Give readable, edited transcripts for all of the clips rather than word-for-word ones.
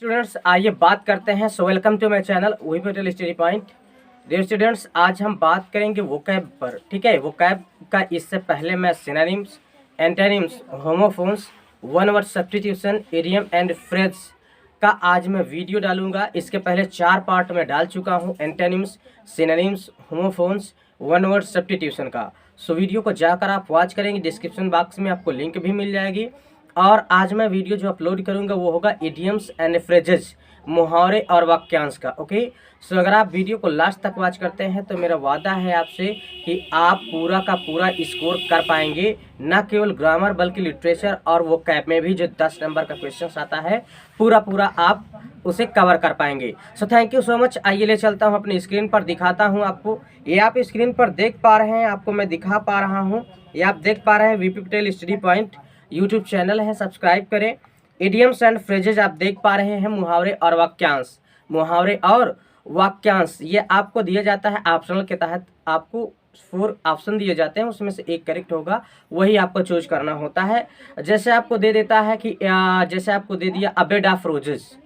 Students आइए बात करते हैं। So welcome to my channel वही Patel study point. Dear students, आज हम बात करेंगे वोकैब पर। ठीक है, वोकैब का इससे पहले मैं synonyms, antonyms, homophones, one word substitution, idiom and phrase का आज मैं वीडियो डालूंगा। इसके पहले 4 पार्ट में डाल चुका हूं, antonyms, synonyms, homophones, one word substitution का। सो वीडियो को जाकर आप वॉच करेंगे, डिस्क्रिप्शन बॉक्स में आपको लिंक भी मिल जाएगी। और आज मैं वीडियो जो अपलोड करूंगा वो होगा इडियम्स एंड फ्रेजेस, मुहावरे और वाक्यांश का। ओके, सो अगर आप वीडियो को लास्ट तक वॉच करते हैं तो मेरा वादा है आपसे कि आप पूरा का पूरा स्कोर कर पाएंगे, न केवल ग्रामर बल्कि लिटरेचर और वो कैप में भी जो 10 नंबर का क्वेश्चन आता है पूरा आप उसे कवर कर पाएंगे। सो थैंक यू सो मच। आइए ले चलता हूँ अपनी स्क्रीन पर, दिखाता हूँ आपको। ये आप स्क्रीन पर देख पा रहे हैं, आपको मैं दिखा पा रहा हूँ। ये आप देख पा रहे हैं VP Patel study point YouTube channel है, सब्सक्राइब करें। इडियम्स एंड फ्रेजेज आप देख पा रहे हैं, मुहावरे और वाक्यांश। मुहावरे और वाक्यांश ये आपको दिया जाता है ऑप्शनल के तहत। आपको 4 ऑप्शन दिए जाते हैं, उसमें से एक करेक्ट होगा, वही आपको चूज करना होता है। जैसे आपको दे देता है कि जैसे आपको दे दिया अ बेड ऑफ रोजेस,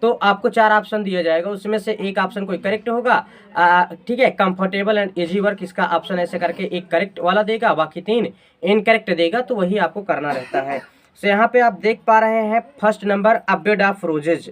तो आपको 4 ऑप्शन दिया जाएगा, उसमें से एक ऑप्शन कोई करेक्ट होगा। ठीक है, कंफर्टेबल एंड इजी वर्क, इसका ऑप्शन ऐसे करके एक करेक्ट वाला देगा, बाकी 3 इनकरेक्ट देगा, तो वही आपको करना रहता है। सो यहाँ पे आप देख पा रहे हैं first number a bed of roses.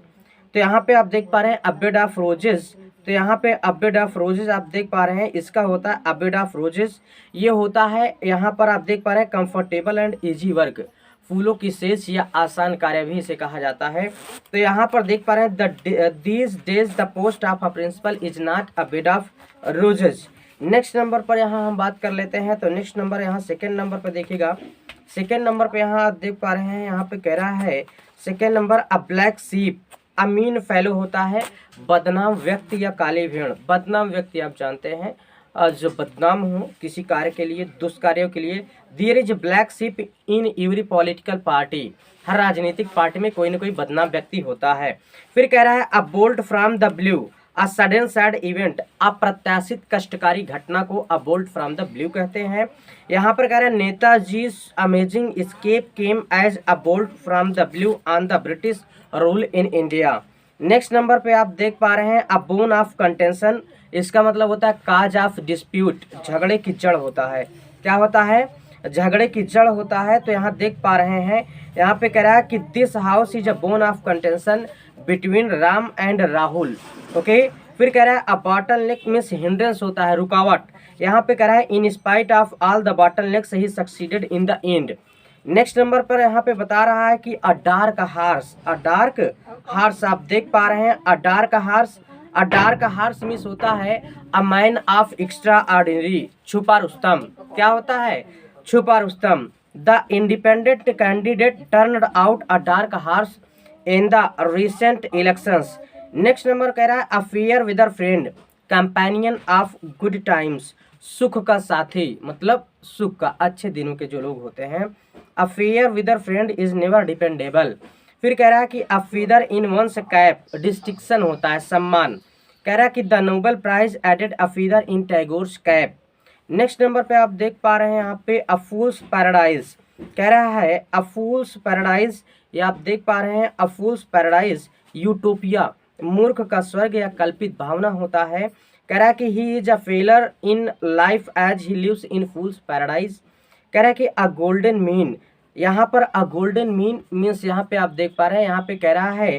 तो यहाँ पे आप देख पा रहे हैं अ बेड ऑफ रोजेज। तो यहाँ पे अ बेड ऑफ रोजेज आप देख पा रहे हैं, इसका होता है अ बेड ऑफ रोजेज। ये होता है, यहाँ पर आप देख पा रहे हैं कंफर्टेबल एंड इजी वर्क, फूलों की सेज या आसान कार्य भी इसे कहा जाता है। तो यहाँ पर देख पा रहे हैं these days the post of a principal is not a bed of roses. Next number पर यहाँ हम बात कर लेते हैं। तो नेक्स्ट नंबर यहाँ सेकेंड नंबर पर देखिएगा। सेकेंड नंबर पे यहाँ आप देख पा रहे हैं, यहाँ पे कह रहा है second number a black sheep a mean fellow होता है बदनाम व्यक्ति या काली भेड़। बदनाम व्यक्ति आप जानते हैं, जो बदनाम हो किसी कार्य के लिए, दुष्कार्यों के लिए। There is black sheep in every political party. हर राजनीतिक पार्टी में कोई ना कोई बदनाम व्यक्ति होता है। फिर कह रहा है a bolt from the blue a sudden sad event. अप्रत्याशित कष्टकारी घटना को a bolt from the blue कहते हैं। यहाँ पर कह रहा है Netaji amazing escape came as a bolt from the blue on the British rule in India. Next number पे आप देख पा रहे हैं अ बोन ऑफ कंटेंशन। इसका मतलब होता है काज ऑफ डिस्प्यूट, झगड़े की जड़ होता है। क्या होता है? झगड़े की जड़ होता है। तो यहाँ देख पा रहे हैं, यहाँ पे कह रहा है कि this house is a bone of contention between Ram and Rahul. Okay, फिर कह रहा है a bottleneck means hindrance होता है, रुकावट। यहाँ पे कह रहा है in spite of all the bottlenecks he succeeded in the end. Next number पर यहाँ पे बता रहा है कि a dark horse. A dark horse आप देख पा रहे हैं, a dark horse. A dark horse means होता है a man of extraordinary, छुपा रुस्तम। क्या होता है? छुपा रुस्तम। The independent candidate turned out a dark horse in the recent elections. Next number कह रहा है a fair with a friend, companion of good times, सुख का साथी, मतलब सुख का, अच्छे दिनों के जो लोग होते हैं। A fair with a friend is never dependable. फिर कह रहा है कि a feather in one's cap, distinction होता है, सम्मान। कह रहा है कि the Nobel prize added a feather in Tagore's cap. Next number पे आप देख पा रहे हैं यहाँ पे अ फूल्स पैराडाइज। कह रहा है अ फूल्स पैराडाइज, ये आप देख पा रहे हैं अ फूल्स पैराडाइज यूटोपिया, मूर्ख का स्वर्ग या कल्पित भावना होता है। कह रहा है कि he is a failure in life as he lives in fool's paradise. कह रहा है कि अ गोल्डन मीन, यहाँ पर अ गोल्डन मीन मीन्स यहाँ पे आप देख पा रहे हैं, यहाँ पे कह रहा है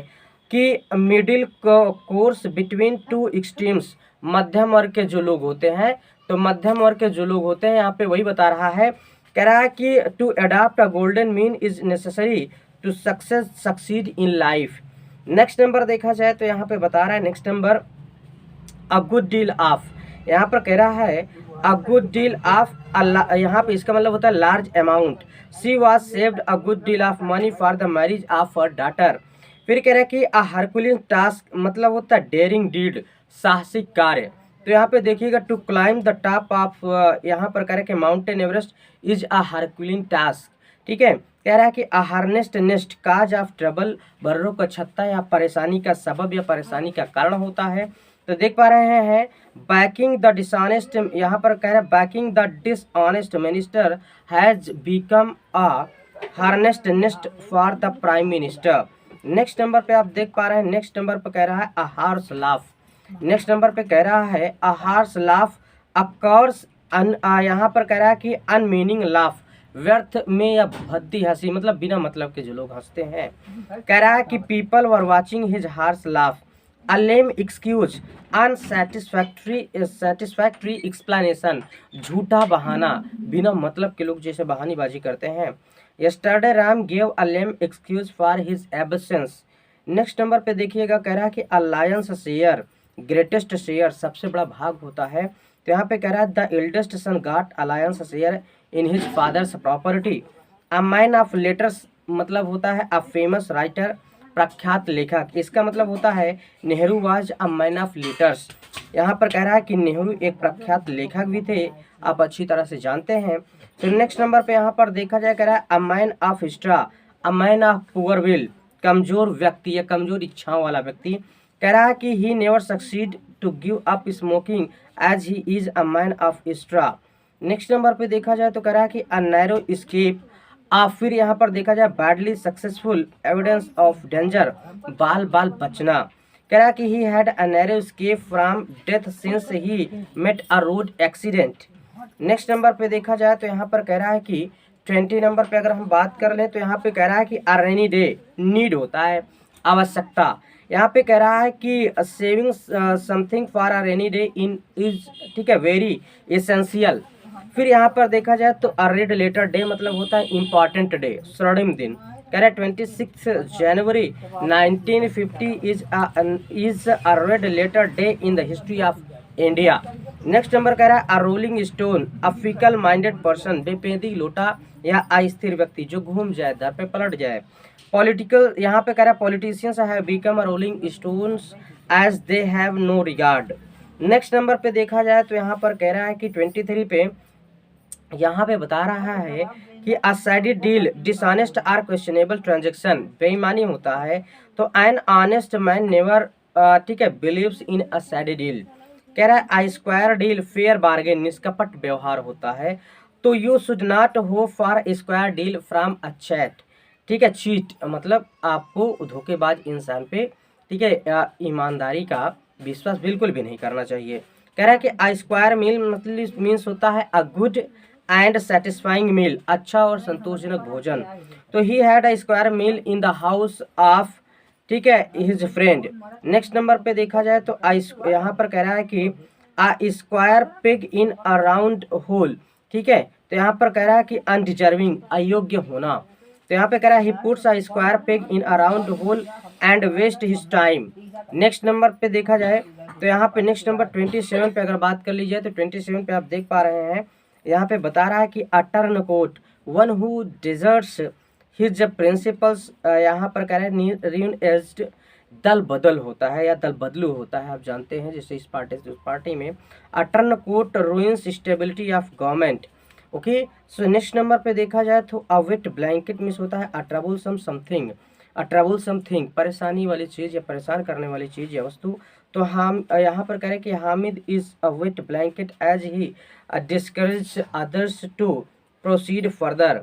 कि middle course between two extremes, मध्यम वर्ग के जो लोग होते हैं। तो मध्यम वर्ग के जो लोग होते हैं यहाँ पे वही बता रहा है। कह रहा है कि to adopt a golden mean is necessary to succeed in life. Next number देखा जाए तो यहाँ पे बता रहा है next number a good deal of. यहाँ पर कह रहा है अ गुड डील ऑफ, यहाँ पे इसका मतलब होता है large amount. She was saved a good deal of money for the marriage of her daughter. फिर कह रहा है कि अ हरकुलिन टास्क, मतलब होता है डेयरिंग डीड, साहसिक कार्य। तो यहाँ पे देखिएगा to climb the top of, यहाँ पर कह रहा है कि mountain Everest is a herculean task. ठीक है, कह रहा है कि a hornet's nest cause of trouble, बर्रों का छत्ता या परेशानी का सबब या परेशानी का कारण होता है। तो देख पा रहे हैं बैकिंग द डिसऑनेस्ट, यहाँ पर कह रहा है banking the dishonest minister has become a hornet's nest for the prime minister. Next number पे आप देख पा रहे हैं, नेक्स्ट नंबर पे कह रहा है a harsh laugh. Next number पे कह रहा है अ हार्श लाफ अकॉर्स यहाँ पर कह रहा है कि अनमीनिंग लाफ, व्यर्थ में या भद्दी हंसी, मतलब बिना मतलब के जो लोग हंसते हैं। कह रहा है कि people were watching his harsh laugh, a lame excuse, unsatisfactory explanation, झूठा बहाना, बिना मतलब के लोग जैसे बहानीबाजी करते हैं। Yesterday Ram gave a lame excuse for his absence. Next number पे देखिएगा, कह रहा है कि अलायंस शेयर, ग्रेटेस्ट शेयर, सबसे बड़ा भाग होता है। तो यहाँ पे कह रहा है the eldest son got alliance share in his father's property. A man of letters मतलब होता है अ फेमस राइटर, प्रख्यात लेखक। इसका मतलब होता है Nehru was a man of letters. यहाँ पर कह रहा है कि नेहरू एक प्रख्यात लेखक भी थे, आप अच्छी तरह से जानते हैं। फिर नेक्स्ट नंबर पे यहाँ पर देखा जाए, कह रहा है a man of straw, a man of poor will, कमजोर व्यक्ति या कमजोर इच्छाओं वाला व्यक्ति। कह रहा है कि he never succeed to give up smoking as he is a man of straw. Next number पे देखा जाए तो कह रहा है कि अ नैरो स्केप, फिर यहाँ पर देखा जाए badly successful, evidence of danger, बाल बाल बचना। कह रहा है कि he had a narrow escape from death since he met a road accident. Next number पे देखा जाए तो यहाँ पर कह रहा है कि 20 नंबर पे अगर हम बात कर लें तो यहाँ पे कह रहा है कि अ रेनी डे, नीड होता है, आवश्यकता। यहाँ पे कह रहा है कि saving something for a rainy day in is, ठीक है, वेरी एसेंशियल। फिर यहाँ पर देखा जाए तो अ रेड लेटर डे मतलब होता है इम्पॉर्टेंट डे, स्वर्णिम दिन। कह रहा है 26 January 1950 is a red letter day in the history of India. Next number कह रहा है a rolling stone, a fickle minded person, बेपेंदी लोटा या अस्थिर व्यक्ति जो घूम जाए, दर पे पलट जाए। पॉलिटिकल, यहाँ पे कह रहा है politicians have become a rolling stones as they have no regard. Next number पे देखा जाए तो यहाँ पर कह रहा है कि 23 पे यहाँ पे बता रहा है कि a shady deal, dishonest or questionable transaction, बेईमानी होता है। तो एन ऑनेस्ट मैन नेवर, ठीक है, believes in a shady deal. कह रहा है आई स्क्वायर डील, फेयर बार्गेन, निष्कपट व्यवहार होता है। तो यू शुड नॉट हो for square deal from a chat, ठीक है, चीट मतलब आपको धोखेबाज इंसान पे, ठीक है, ईमानदारी का विश्वास बिल्कुल भी नहीं करना चाहिए। कह रहा है कि अ स्क्वायर मील मतलब मीन्स होता है a good and satisfying meal, अच्छा और संतोषजनक भोजन। तो he had a square meal in the house of, ठीक है, हिज फ्रेंड। नेक्स्ट नंबर पे देखा जाए तो यहाँ पर कह रहा है कि अ square peg in a round whole, ठीक है। तो यहाँ पर कह रहा है कि अनडिजर्विंग, अयोग्य होना। तो यहाँ पे कह रहा है he puts a square peg in a round hole and waste his time. Next number पे देखा जाए तो यहाँ पे नेक्स्ट नंबर 27 पे अगर बात कर ली जाए तो 27 पे आप देख पा रहे हैं, यहाँ पे बता रहा है कि a turncoat, one who deserts his principles, यहाँ पर कह रहे हैं रियन एज्ड, दल बदल होता है या दल बदलू होता है, आप जानते हैं, जैसे इस पार्टी से उस पार्टी में। A turncoat ruins stability of government. Okay, so next number पे देखा जाए तो अ वेट ब्लैंकेट मीन्स होता है अ ट्रबुलसम समथिंग, अ ट्रबुलसम थिंग, परेशानी वाली चीज़ या परेशान करने वाली चीज़ या वस्तु। तो हम यहाँ पर कह रहे हैं कि Hamid is a wet blanket as he discourage others to proceed further.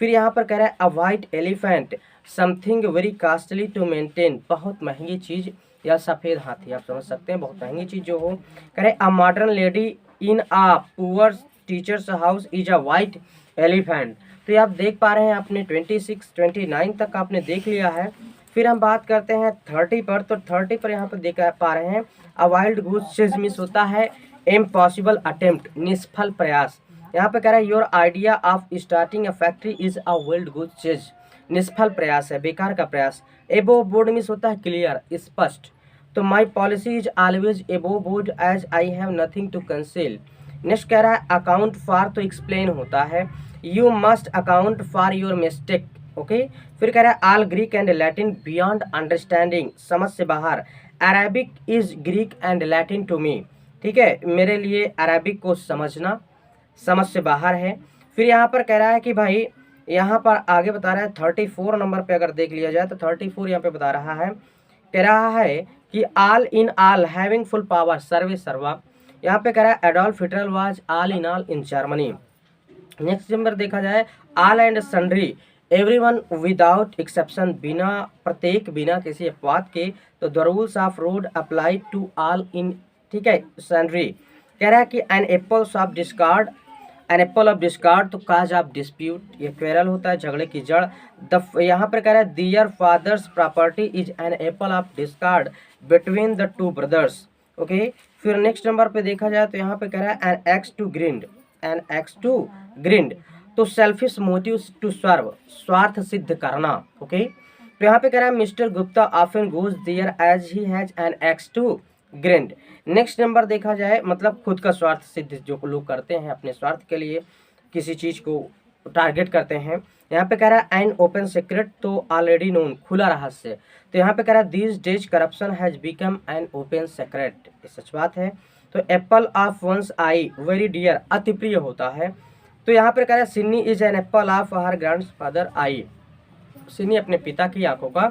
फिर यहाँ पर कह रहा है a white elephant, something very costly to maintain, बहुत महंगी चीज़ या सफ़ेद हाथी, आप समझ सकते हैं, बहुत महंगी चीज़ जो हो। कह रहे a modern lady in a poor teachers house is a white elephant. तो ये आप देख पा रहे हैं, आपने 26 29 तक आपने देख लिया है। फिर हम बात करते हैं 30 पर। तो 30 पर यहाँ पर देख पा रहे हैं अ वाइल्ड गूस चेज मिस होता है इम्पॉसिबल अटेम्प्ट, निष्फल प्रयास। यहाँ पे कह रहा है your idea of starting a factory is a wild goose chase, निष्फल प्रयास है, बेकार का प्रयास। एबो बोर्ड मिस होता है क्लियर, स्पष्ट। तो my policy is always above board as I have nothing to conceal. Next कह रहा है अकाउंट फॉर, तो एक्सप्लेन होता है, you must account for your mistake. Okay, फिर कह रहा है all Greek and Latin beyond understanding, समझ से बाहर। Arabic is Greek and Latin to me, ठीक है, मेरे लिए अरेबिक को समझना समझ से बाहर है। फिर यहाँ पर कह रहा है कि भाई, यहाँ पर आगे बता रहा है 34 नंबर पे अगर देख लिया जाए तो 34 यहाँ पे बता रहा है, कह रहा है कि all in all having full power, सर्वे सर्वा। यहाँ पे कह रहा है Adolf Hitler was all in Germany. Next number देखा जाए all and sundry, everyone without exception, बिना प्रत्येक, बिना किसी अपवाद के। तो the rules of road apply to all in, ठीक है, सैंड्री। कह रहा है कि an apples of discord, an apple of discord, तो काज ऑफ डिस्प्यूट, ये क्वेरल होता है, झगड़े की जड़। यहाँ पर कह रहा है their father's property is an apple of discord between the two brothers. Okay, फिर नेक्स्ट नंबर पे देखा जाए तो यहाँ पे कह रहा है an axe to grind, an axe to grind, तो सेल्फिश मोटिव्स टू सर्व, स्वार्थ सिद्ध करना। ओके, तो यहाँ पे कह रहा है mister Gupta often goes there as he has an axe to grind. Next number देखा जाए मतलब खुद का स्वार्थ सिद्ध जो लोग करते हैं, अपने स्वार्थ के लिए किसी चीज को टारगेट करते हैं। यहाँ पे कह रहा है एन ओपन सीक्रेट, तो ऑलरेडी नोन, खुला रहस्य। तो यहाँ पे कह रहा है these days corruption has become an open secret, ये सच बात है। तो apple of one's eye very dear, अति प्रिय होता है। तो यहाँ पे कह रहा है Sinni is an apple of her grandfather eye, Sinni अपने पिता की आंखों का,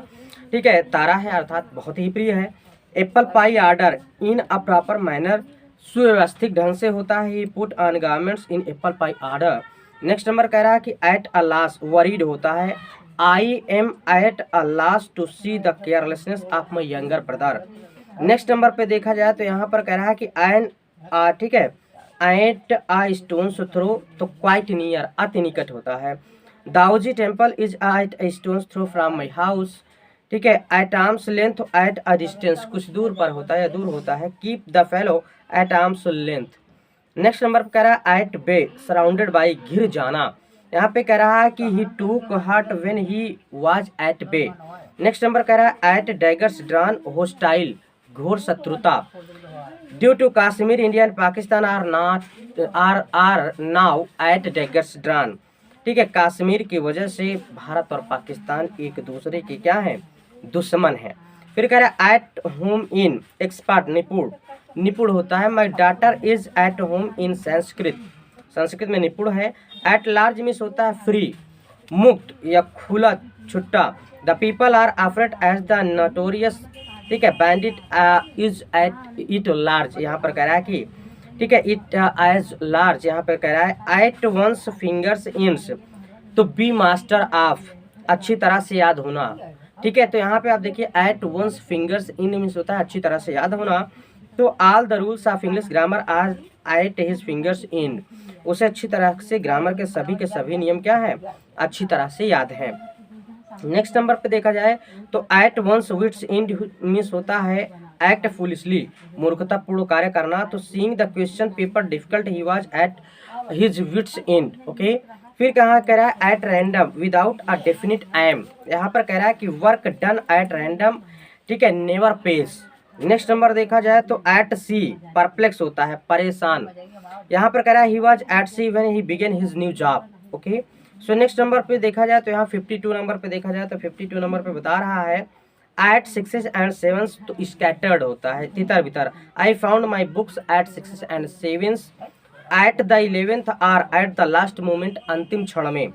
ठीक है, तारा है, अर्थात बहुत ही प्रिय है। Apple pie order in a proper manner, सुव्यवस्थित ढंग से होता है। He put on garments in apple pie order. Next number कह रहा है कि एट अ लॉस, वरीड होता है। I am at a loss to see the carelessness of my younger brother. Next number पे देखा जाए तो यहाँ पर कह रहा है कि एन, ठीक है, एट अ स्टोन्स थ्रो, तो क्वाइट नियर, अति निकट होता है। Dauji temple is at a stone's throw from my house, ठीक है, at arm's length, at a distance, कुछ दूर पर होता है या दूर होता है। Keep the fellow at arm's length. Next number पर कह रहा है एट बे, सराउंडेड बाई, घिर जाना। यहाँ पे कह रहा है कि he took heart when he was at bay. Next number कह रहा है एट डैगर्स ड्रॉन, होस्टाइल, घोर शत्रुता। Due to Kashmir India and Pakistan are not are now at daggers drawn, ठीक है, कश्मीर की वजह से भारत और पाकिस्तान एक दूसरे के क्या है, दुश्मन है। फिर कह रहा है एट होम इन, एक्सपर्ट, निपुण, निपुण होता है। My daughter is at home in Sanskrit, Sanskrit में निपुण है। एट लार्ज मीन्स होता है फ्री, मुक्त या खुला, छुट्टा। The people are afraid as the notorious, ठीक है, bandit is at it large, यहाँ पर कह रहा है कि, ठीक है, इट एज लार्ज, यहाँ पर कह रहा है एट वंस फिंगर्स इंस, तो बी मास्टर ऑफ, अच्छी तरह से याद होना, ठीक है। तो यहाँ पे आप देखिए at one's fingers end means होता है अच्छी तरह से याद होना। तो all the rules of English grammar are at his fingers end, उसे अच्छी तरह से ग्रामर के सभी नियम क्या है, अच्छी तरह से याद है। नेक्स्ट नंबर पे देखा जाए तो at one's wits end means होता है एक्ट फुलिशली, मूर्खतापूर्ण कार्य करना। तो seeing the question paper difficult he was at his wits end. Okay, फिर कहाँ कह रहा है at random without a definite aim, यहाँ पर कह रहा है कि वर्क डन एट रैंडम, ठीक है, नेवर पेस। नेक्स्ट नंबर देखा जाए तो एट सी, परप्लेक्स होता है, परेशान। यहाँ पर कह रहा है ही was eight see when he begin his new job. Okay, so next number पे देखा जाए तो यहाँ 52 नंबर पे देखा जाए तो 52 नंबर पे बता रहा है एट सिक्सेस एंड सेवंस, तो स्कैटर्ड होता है, तितर बितर। I found my books at sixes and sevens, at the 11th hour, at the last moment, अंतिम क्षण में।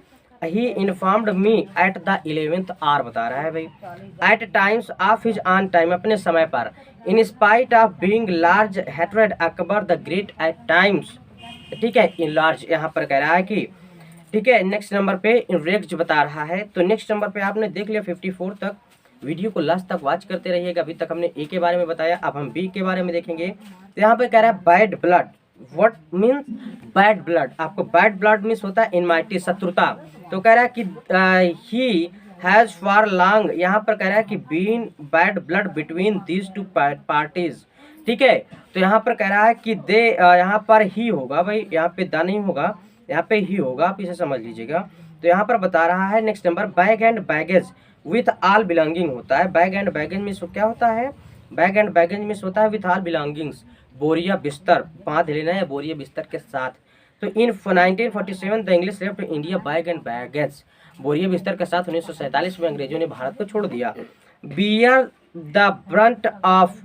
He informed me at the 11th hour बता रहा है भाई। At times of his own time, अपने समय पर। In spite of being large hatred Akbar the great at times, ठीक है, इन लार्ज, यहाँ पर कह रहा है कि, ठीक है। नेक्स्ट नंबर पे रेक्स बता रहा है। तो नेक्स्ट नंबर पे आपने देख लिया 54 तक, वीडियो को लास्ट तक वॉच करते रहिएगा। अभी तक हमने ए के बारे में बताया, अब हम बी के बारे में देखेंगे। तो यहाँ पे कह रहा है bad blood, what means bad blood, आपको बैड ब्लड मीन्स होता है इनमाइटी, शत्रुता। तो कह रहा है कि ही हैज फॉर लॉन्ग, यहाँ पर कह रहा है कि been bad blood between these two parties, ठीक है। तो यहाँ पर कह रहा है कि दे, यहाँ पर ही होगा भाई, यहाँ पे द नहीं होगा, यहाँ पे ही होगा, आप इसे समझ लीजिएगा। तो यहाँ पर बता रहा है next number bag and baggage with all belonging होता है। बैग एंड बैगेज मीन्स क्या होता है, बैग एंड बैगेज मीन्स होता है विथ ऑल बिलोंगिंग्स, बोरिया बिस्तर, बांध लेना है बोरिया बिस्तर के साथ। तो इन 1947 the English left India bag and baggage, बोरिया बिस्तर के साथ 1947 में अंग्रेजों ने भारत को छोड़ दिया। Bear the Brunt of,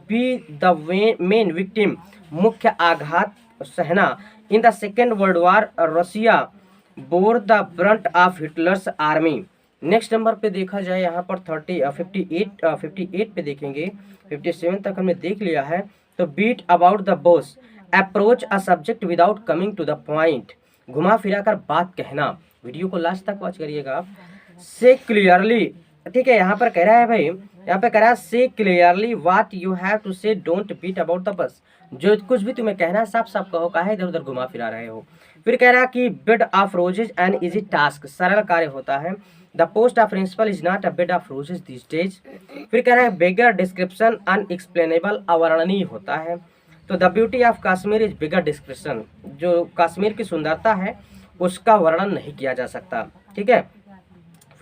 be the main victim, मुख्य आघात सहना। In the second world war Russia bore the Brunt of Hitler's army. Next number पे देखा जाए यहाँ पर 58 पे देखेंगे, 57 तक हमने देख लिया है। तो beat about the bush, approach a subject without coming to the point, घुमा फिरा कर बात कहना। वीडियो को लास्ट तक वॉच करिएगा आप। से क्लियरली, ठीक है, यहाँ पर कह रहा है भाई, यहाँ पे कह रहा है say clearly what you have to say, don't beat about the bush. जो कुछ भी तुम्हें कहना है साफ साफ कहो, काहे इधर उधर घुमा फिरा रहे हो। फिर कह रहा है कि bed of roses an easy task, सरल कार्य होता है। The post of principal is not a bed of roses these days. फिर कह रहा है बेगर डिस्क्रिप्शन अनएक्सप्लेनेबल, अवर्णनीय होता है। तो the beauty of Kashmir is bigger description, जो कश्मीर की सुंदरता है उसका वर्णन नहीं किया जा सकता, ठीक है।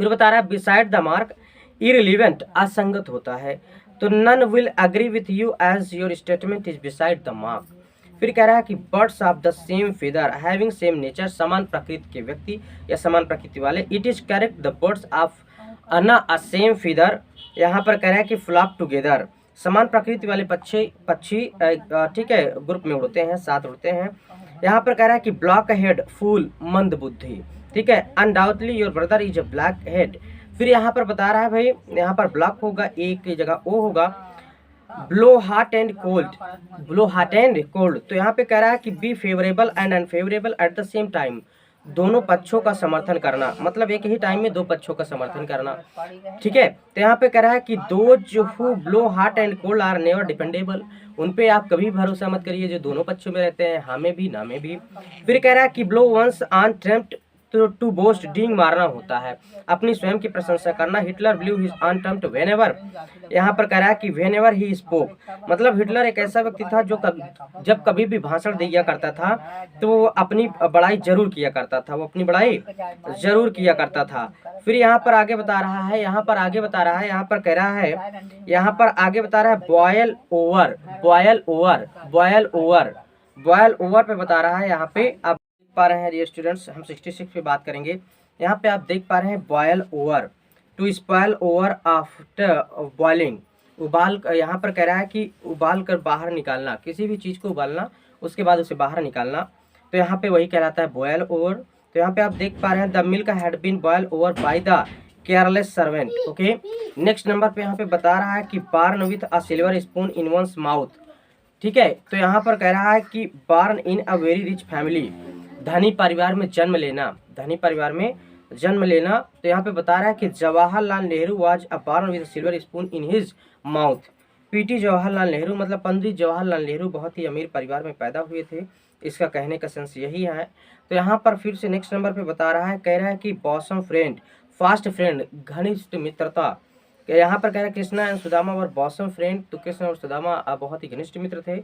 फिर बता रहा है बिसाइड द मार्क इररिलेवेंट, असंगत होता है। तो none will agree with you as your statement is beside the mark. फिर कह रहा है कि birds of the same feather having same nature, समान प्रकृति के व्यक्ति या समान प्रकृति वाले। It is correct the birds of a same feather, यहाँ पर कह रहा है कि फ्लॉक टुगेदर, समान प्रकृति वाले पक्षी ठीक है ग्रुप में उड़ते हैं, साथ उड़ते हैं। यहाँ पर कह रहा है कि ब्लॉक हेड फूल, मंद बुद्धि, ठीक है। Undoubtedly your brother is a black head. फिर यहाँ पर बता रहा है भाई, यहाँ पर ब्लॉक होगा, एक की जगह ओ होगा। Blow hot and cold, blow hot and cold. तो यहाँ पे कह रहा है कि B favourable and unfavourable at the same time, दोनों पक्षों का समर्थन करना, मतलब एक ही टाइम में दो पक्षों का समर्थन करना, ठीक है। तो यहाँ पे कह रहा है कि those who blow hot and cold are never dependable, उन पे आप कभी भरोसा मत करिए जो दोनों पक्षों में रहते हैं, हाँ में भी ना में भी। फिर कह रहा है कि blow one's own trumpet to boast, डींग मारना होता है, अपनी स्वयं की प्रशंसा करना। Hitler blew his own trumpet whenever, यहाँ पर कह रहा है कि व्हेनेवर ही स्पोक, मतलब हिटलर एक ऐसा व्यक्ति था जो जब कभी भी भाषण दिया करता था तो वो अपनी बड़ाई जरूर किया करता था, वो अपनी बड़ाई जरूर किया करता था। फिर यहाँ पर आगे बता रहा है, यहाँ पर आगे बता रहा है, यहाँ पर कह रहा है, यहाँ पर आगे बता रहा है boil over, boil over, boil over, boil over पे बता रहा है। यहाँ पे आप देख पा रहे हैं डियर स्टूडेंट्स, हम 66 पे बात करेंगे। यहाँ पे आप देख पा रहे हैं boil over, to spoil over after boiling, उबाल, यहाँ पर कह रहा है कि उबाल कर बाहर निकालना, किसी भी चीज़ को उबालना उसके बाद उसे बाहर निकालना, तो यहाँ पे वही कहलाता है बॉयल ओवर। तो यहाँ पे आप देख पा रहे हैं the milk had been boil over by the careless servant, okay. Next number पे यहाँ पे बता रहा है कि born with a silver spoon in one's mouth, ठीक है। तो यहाँ पर कह रहा है कि बार्न इन अ वेरी रिच फैमिली, धनी परिवार में जन्म लेना, धनी परिवार में जन्म लेना। तो यहाँ पे बता रहा है कि Jawaharlal Nehru was a born with silver spoon in his mouth. PT Jawaharlal Nehru मतलब पंडित जवाहरलाल नेहरू बहुत ही अमीर परिवार में पैदा हुए थे, इसका कहने का सेंस यही है। तो यहाँ पर फिर से नेक्स्ट नंबर पे बता रहा है, कह रहा है कि बॉसम फ्रेंड, फास्ट फ्रेंड, घनिष्ठ मित्रता। यहाँ पर कह रहा है Krishna and Sudama were bosom friend, तो कृष्ण और सुदामा बहुत ही घनिष्ठ मित्र थे।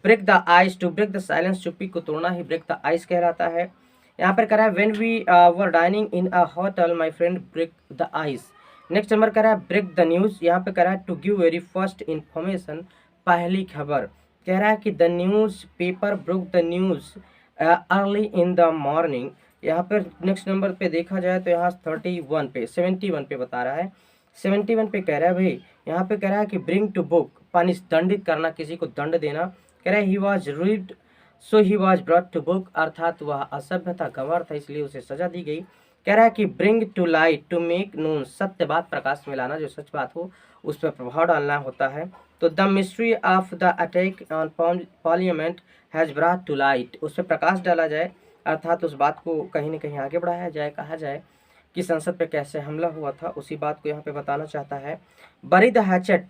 Break the ice, to break the silence, चुप्पी को तोड़ना ही ब्रेक द आइस कहलाता है। यहाँ पर कह रहा है when we were dining in a hotel my friend break the ice. Next number कह रहा है ब्रेक द न्यूज़, यहाँ पे कह रहा है to give very first information, पहली खबर। कह रहा है कि the newspaper broke the news early in the morning. यहाँ पर नेक्स्ट नंबर पे देखा जाए तो यहाँ 31 पे 71 पे बता रहा है, 71 पे कह रहा है भाई, यहाँ पे कह रहा है कि ब्रिंग टू बुक, पनिश, दंडित करना, किसी को दंड देना। कह रहा है he was read so he was brought to book, अर्थात वह असभ्य था, गंवार था, इसलिए उसे सजा दी गई। कह रहा है कि bring to light, to make known, सत्य बात प्रकाश में लाना, जो सच बात हो उस पर प्रभाव डालना होता है। तो the mystery of the attack on parliament has brought to light, उस पर प्रकाश डाला जाए, अर्थात उस बात को कहीं न कहीं आगे बढ़ाया जाए, कहा जाए कि संसद पे कैसे हमला हुआ था, उसी बात को यहाँ पे बताना चाहता है। Bury the hatchet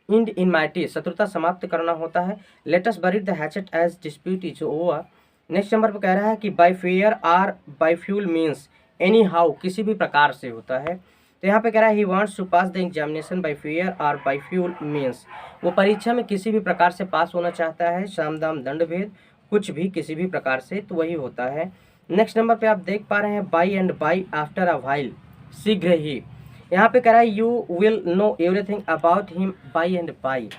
end in amity, शत्रुता समाप्त करना होता है। Let's bury the hatchet as dispute is over. Next number पर कह रहा है कि by fair or by foul means anyhow, किसी भी प्रकार से होता है। तो यहाँ पे कह रहा है he wants to pass the examination by fair or by foul means, वो परीक्षा में किसी भी प्रकार से पास होना चाहता है, साम दाम दंड भेद, कुछ भी किसी भी प्रकार से, तो वही होता है। नेक्स्ट नंबर पे आप देख पा रहे हैं by and by after a while, शीघ्र ही। यहाँ पे कह रहा है you will know everything about him by and by.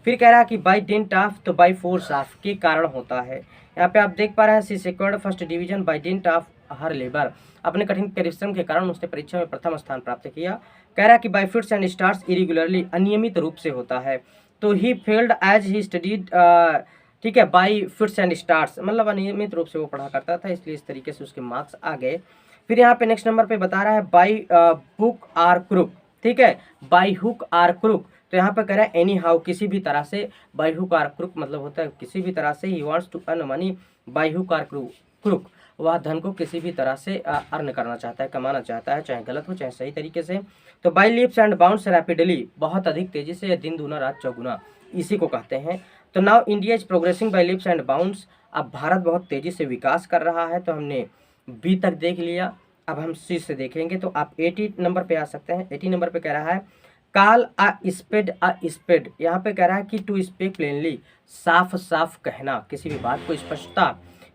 फिर कह रहा है कि बाई डिंट ऑफ, तो बाई फोर्स ऑफ के कारण होता है। यहाँ पे आप देख पा रहे हैं she secured first division by dint of her labour, अपने कठिन परिश्रम के कारण उसने परीक्षा में प्रथम स्थान प्राप्त किया। कह रहा है कि by fits and stars irregularly, अनियमित रूप से होता है। तो he failed as he studied, ठीक है, बाई फिट्स एंड स्टार्स मतलब अनियमित रूप से वो पढ़ा करता था, इसलिए इस तरीके से उसके मार्क्स आ गए। फिर यहाँ पे नेक्स्ट नंबर पे बता रहा है बाई बुक आर क्रुक, ठीक है, बाई हुक आर क्रुक। तो यहाँ पे कह रहा है एनी हाउ, किसी भी तरह से, बाई हुक आर क्रुक मतलब होता है किसी भी तरह से। He wants to earn money by hook or crook. वह धन को किसी भी तरह से अर्न करना चाहता है, कमाना चाहता है, चाहे गलत हो चाहे सही तरीके से। तो by leaps and bounds rapidly, बहुत अधिक तेजी से, दिन दूना रात चौगुना, इसी को कहते हैं। तो now India is progressing by leaps and bounds, अब भारत बहुत तेजी से विकास कर रहा है। तो हमने बी तक देख लिया, अब हम सी से देखेंगे। तो आप 80 नंबर पे आ सकते हैं। 80 नंबर पे कह रहा है कॉल अ स्पेड, यहाँ पे कह रहा है कि टू स्पीक प्लेनली, साफ साफ कहना, किसी भी बात को स्पष्टता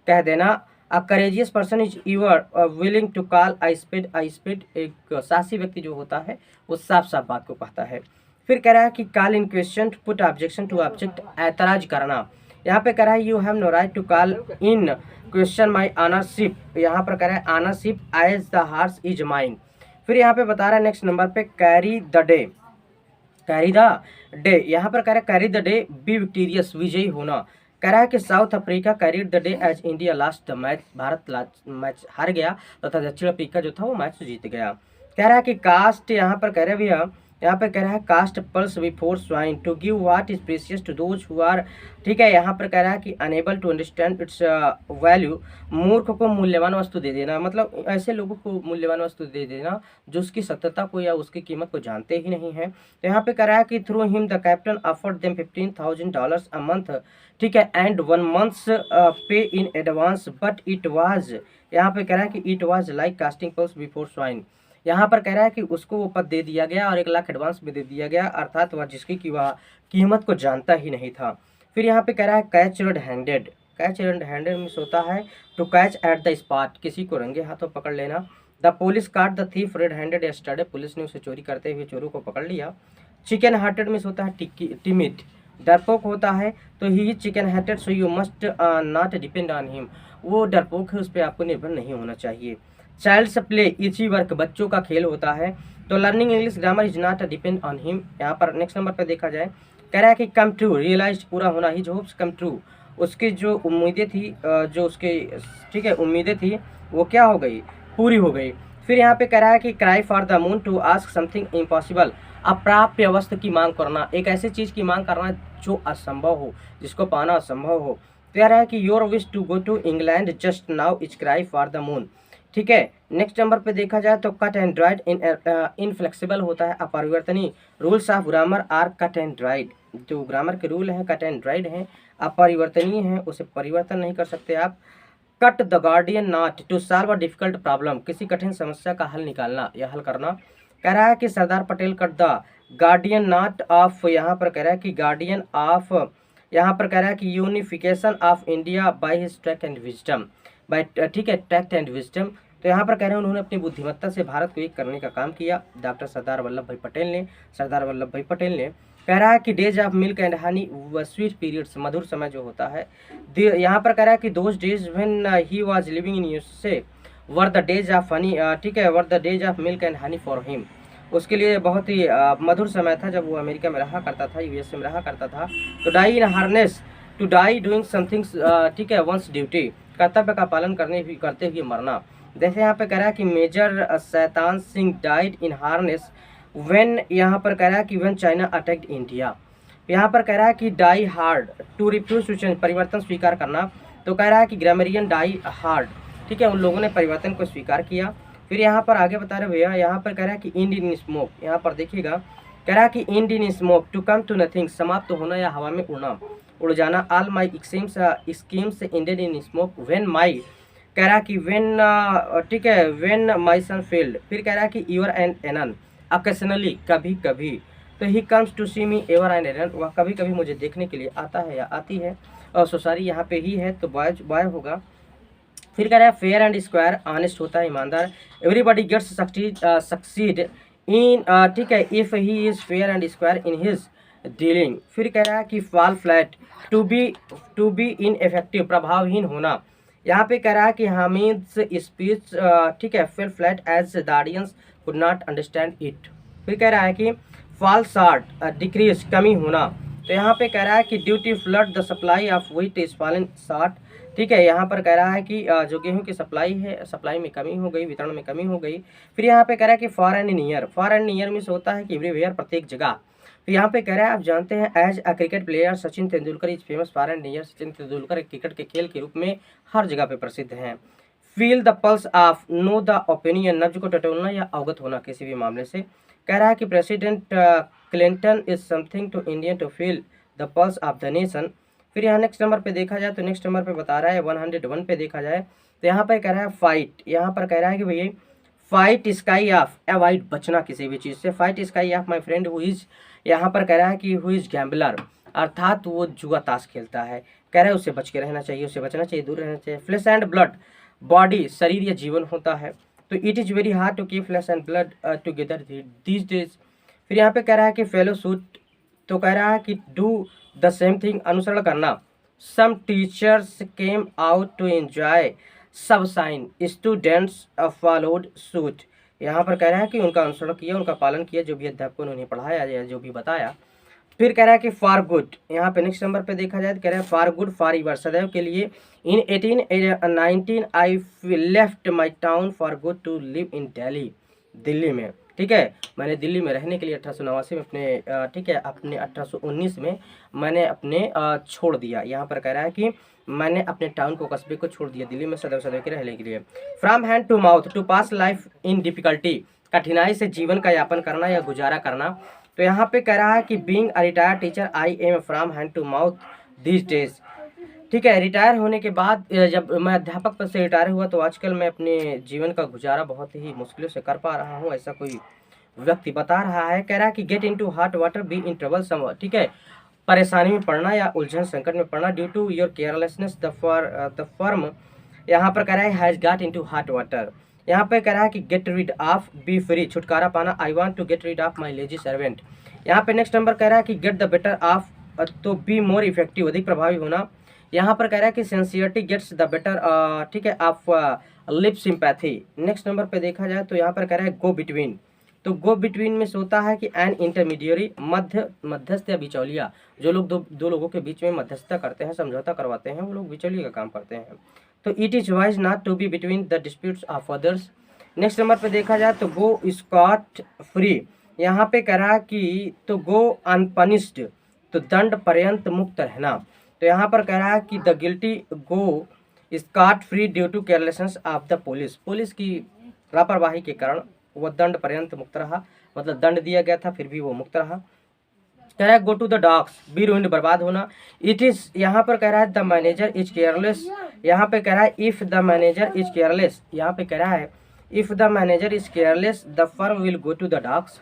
कह देना। A courageous person is your willing to call a spade, एक साहसी व्यक्ति जो होता है वो साफ साफ बात को कहता है। फिर कह रहा है कि call in question, put objection to object, ऐतराज करना। यहाँ पे कह रहा है you have no right to call in question my ownership, यहाँ पर कह रहा है ownership as the horse is mine. फिर यहाँ पे बता रहा है नेक्स्ट नंबर पे carry the day, carry the day, यहाँ पर कह रहा है carry the day, be victorious, विजयी होना। कह रहा है कि south Africa carried the day as India lost the match, भारत मैच हार गया तथा दक्षिण अफ्रीका जो था वो मैच जीत गया। कह रहा है कि कास्ट, यहाँ पर कह रहे भैया, यहाँ पे कह रहा है cast pearls before swine to give what is precious to those who are, ठीक है। यहाँ पर कह रहा है कि unable to understand its value, मूर्ख को मूल्यवान वस्तु दे देना, मतलब ऐसे लोगों को मूल्यवान वस्तु दे देना जो उसकी सत्यता को या उसकी कीमत को जानते ही नहीं है। तो यहाँ पे कह रहा है कि through him the captain offered them $15,000 a month, ठीक है, एंड 1 month's पे in advance, but it was, यहाँ पे कह रहा है कि it was like casting pulse before swine. यहाँ पर कह रहा है कि उसको वो पद दे दिया गया और 1 लाख एडवांस भी दे दिया गया, अर्थात वह जिसकी की वह कीमत को जानता ही नहीं था। फिर यहाँ पे कह रहा है catch red handed, catch red handed means होता है to catch at the spot, किसी को रंगे हाथों पकड़ लेना। The police caught the thief red handed yesterday, police ने उसे चोरी करते हुए चोरों को पकड़ लिया। चिकन हार्टेड मीन्स होता है टिमिड, डरपोक होता है। तो he chicken hearted so you must not depend on him, वो डरपोक है, उस पर आपको निर्भर नहीं होना चाहिए। चाइल्ड्स प्ले, इजी वर्क, बच्चों का खेल होता है। तो learning English grammar is not depend on him. यहाँ पर नेक्स्ट नंबर पर देखा जाए, कह रहा है कि कम ट्रू, रियलाइज, पूरा होना, हिज होप्स कम ट्रू, उसकी जो उम्मीदें थी, जो उसके, ठीक है, उम्मीदें थी वो क्या हो गई, पूरी हो गई। फिर यहाँ पे कह रहा है कि cry for the moon to ask something impossible, अप्राप्य वस्तु की मांग करना, एक ऐसी चीज़ की मांग करना जो असंभव हो, जिसको पाना असंभव हो। कह रहा है कि your wish to go to England just now is cry for the moon, ठीक है। नेक्स्ट नंबर पे देखा जाए तो कट एंड ड्राइड, इनफ्लेक्सिबल होता है, अपरिवर्तनीय। Rules of grammar are cut and dried, जो ग्रामर के रूल हैं कट एंड ड्राइड हैं, अपरिवर्तनीय हैं, उसे परिवर्तन नहीं कर सकते आप। Cut the Gordian knot to solve a difficult problem, किसी कठिन समस्या का हल निकालना या हल करना। कह रहा है कि Sardar Patel cut the Gordian knot of, यहाँ पर कह रहा है कि गार्डियन ऑफ, यहाँ पर कह रहा है कि unification of India by his tract and wisdom, by, ठीक है, टैक्ट एंड विजडम। तो यहाँ पर कह रहे हैं उन्होंने अपनी बुद्धिमत्ता से भारत को एक करने का काम किया, डॉक्टर सरदार वल्लभ भाई पटेल ने, सरदार वल्लभ भाई पटेल ने। कह रहा है कि days of milk and honey व स्वीट पीरियड्स, मधुर समय जो होता है, यहाँ पर कह रहा है कि those days when he was living in USA were the days of honey, ठीक है, were the days of milk and honey for him, उसके लिए बहुत ही मधुर समय था जब वो अमेरिका में रहा करता था, यूएसए में रहा करता था। तो die in harness, to die doing something, ठीक है, वंस ड्यूटी, कर्तव्य का पालन करते हुए मरना। जैसे यहाँ पे कह रहा है कि major Shaitan Singh died in harness when, यहाँ पर कह रहा है कि व्हेन चाइना अटैक्ड इंडिया। यहाँ पर कह रहा है कि die hard, to refuse to change, परिवर्तन स्वीकार करना। तो कह रहा है कि ग्रामरियन डाई हार्ड, ठीक है, उन लोगों ने परिवर्तन को स्वीकार किया। फिर यहाँ पर आगे बता रहे भैया, यहाँ पर कह रहा है कि इंड इन स्मोक, यहाँ पर देखिएगा, कह रहा है कि end in smoke to come to nothing, समाप्त होना या हवा में उड़ना, उड़ जाना। All my schemes ended in smoke when my, कह रहा है कि व्हेन, ठीक है, व्हेन माई सन फेल्ड। फिर कह रहा है कि ईवर एंड एनन, ऑकेशनली, कभी कभी। तो he comes to see me ever and anon, वह कभी कभी मुझे देखने के लिए आता है या आती है। और सोसारी यहाँ पे ही है तो बॉय होगा। फिर कह रहा है फेयर एंड स्क्वायर, ऑनेस्ट होता है, ईमानदार। एवरीबडी गेट्स सक्सीड इन, ठीक है, if he is fair and square in his dealing. फिर कह रहा है कि fall flat, to be ineffective, प्रभावहीन होना। यहाँ पे कह रहा है कि हामिद्स स्पीच, ठीक है, fell flat as the audience could not understand it. फिर कह रहा है कि फॉल शॉर्ट, डिक्रीज, कमी होना। तो यहाँ पे कह रहा है कि duty flood the supply of wheat is fallen short, ठीक है। यहाँ पर कह रहा है कि जो गेहूं की सप्लाई है, सप्लाई में कमी हो गई, वितरण में कमी हो गई। फिर यहाँ पे कह रहा है कि for and near, for and near means होता है कि एवरीवेयर, प्रत्येक जगह। तो यहाँ पे कह रहा है आप जानते हैं as a cricket player Sachin Tendulkar is famous far and near, Sachin Tendulkar एक क्रिकेट के खेल के रूप में हर जगह पे प्रसिद्ध हैं। Feel the pulse of, know the opinion, नब्ज को टटोलना या अवगत होना किसी भी मामले से। कह रहा है कि President Clinton is something to Indian to feel the pulse of the nation. फिर यहाँ नेक्स्ट नंबर पे देखा जाए तो नेक्स्ट नंबर पे बता रहा है 101 पे देखा जाए तो यहाँ पर कह रहा है फाइट, यहाँ पर कह रहा है कि भैया फाइट स्काई ऑफ, अवॉइड बचना किसी भी चीज़ से। Fight sky of my friend who is, यहाँ पर कह रहा है कि हु इज गैम्बलर, अर्थात वो जुआ ताश खेलता है। कह रहा है उससे बच के रहना चाहिए, उससे बचना चाहिए, दूर रहना चाहिए। फ्लैश एंड ब्लड, बॉडी शरीर या जीवन होता है, तो it is very hard to keep flesh and blood together these days. फिर यहाँ पे कह रहा है कि फेलो सूट, तो कह रहा है कि डू द सेम थिंग, अनुसरण करना। Some teachers came out to enjoy sunshine, students followed suit. यहाँ पर कह रहा है कि उनका अनुसरण किया, उनका पालन किया, जो भी अध्यापकों ने उन्हें पढ़ाया या जो भी बताया। फिर कह रहा है कि फॉर गुड, यहाँ पे नेक्स्ट नंबर पे देखा जाए तो कह रहा है फॉर गुड फॉर ईवर, सदैव के लिए। In 1819 I left my town for good to live in Delhi, Delhi में, ठीक है, मैंने दिल्ली में रहने के लिए 1889 में अपने ठीक है अपने 1819 में मैंने अपने छोड़ दिया। यहाँ पर कह रहा है कि मैंने अपने टाउन को, कस्बे को छोड़ दिया दिल्ली में सदैव सदैव के रहने के लिए। From hand to mouth, to pass life in difficulty, कठिनाई से जीवन का यापन करना या गुजारा करना। तो यहाँ पे कह रहा है कि being a retired teacher I am from hand to mouth these days, ठीक है, रिटायर होने के बाद जब मैं अध्यापक पद से रिटायर हुआ तो आजकल मैं अपने जीवन का गुजारा बहुत ही मुश्किलों से कर पा रहा हूँ, ऐसा कोई व्यक्ति बता रहा है। कह रहा है कि get into hot water, be in trouble some, ठीक है, परेशानी में पड़ना या उलझन संकट में पड़ना। Due to your carelessness the firm, यहाँ पर कह रहा है has got into hot water. यहाँ पे कह रहा है कि get rid of, be free, छुटकारा पाना। I want to get rid of my lazy servant. यहाँ पे नेक्स्ट नंबर कह रहा है कि get the better of, to be more effective, अधिक प्रभावी होना। यहाँ पर कह रहा है कि सिंसियरिटी गेट्स द बेटर, ठीक है, of lip sympathy. Next number पे देखा जाए तो यहाँ पर कह रहा है गो बिटवीन, तो गो बिटवीन में से होता है कि एन इंटरमीडियरी, मध्यस्थ या बिचौलिया, जो लोग दो लोगों के बीच में मध्यस्थता करते हैं, समझौता करवाते हैं, वो लोग बिचौलिया का काम करते हैं। तो it is wise not to be between the disputes of others. Next number पे देखा जाए तो गो स्कॉट फ्री, यहाँ पे कह रहा कि तो गो अनपनिश्ड, तो दंड पर्यंत मुक्त रहना। तो यहाँ पर कह रहा है कि the guilty go scot free due to carelessness of the police, police की लापरवाही के कारण वह दंड पर्यंत मुक्त रहा, मतलब दंड दिया गया था फिर भी वो मुक्त रहा। कह रहा है go to the dogs, be ruined, बर्बाद होना। इट इज, यहाँ पर कह रहा है द मैनेजर इज केयरलेस, यहाँ पे कह रहा है if the manager is careless, यहाँ पे कह रहा है if the manager is careless the firm will go to the dogs,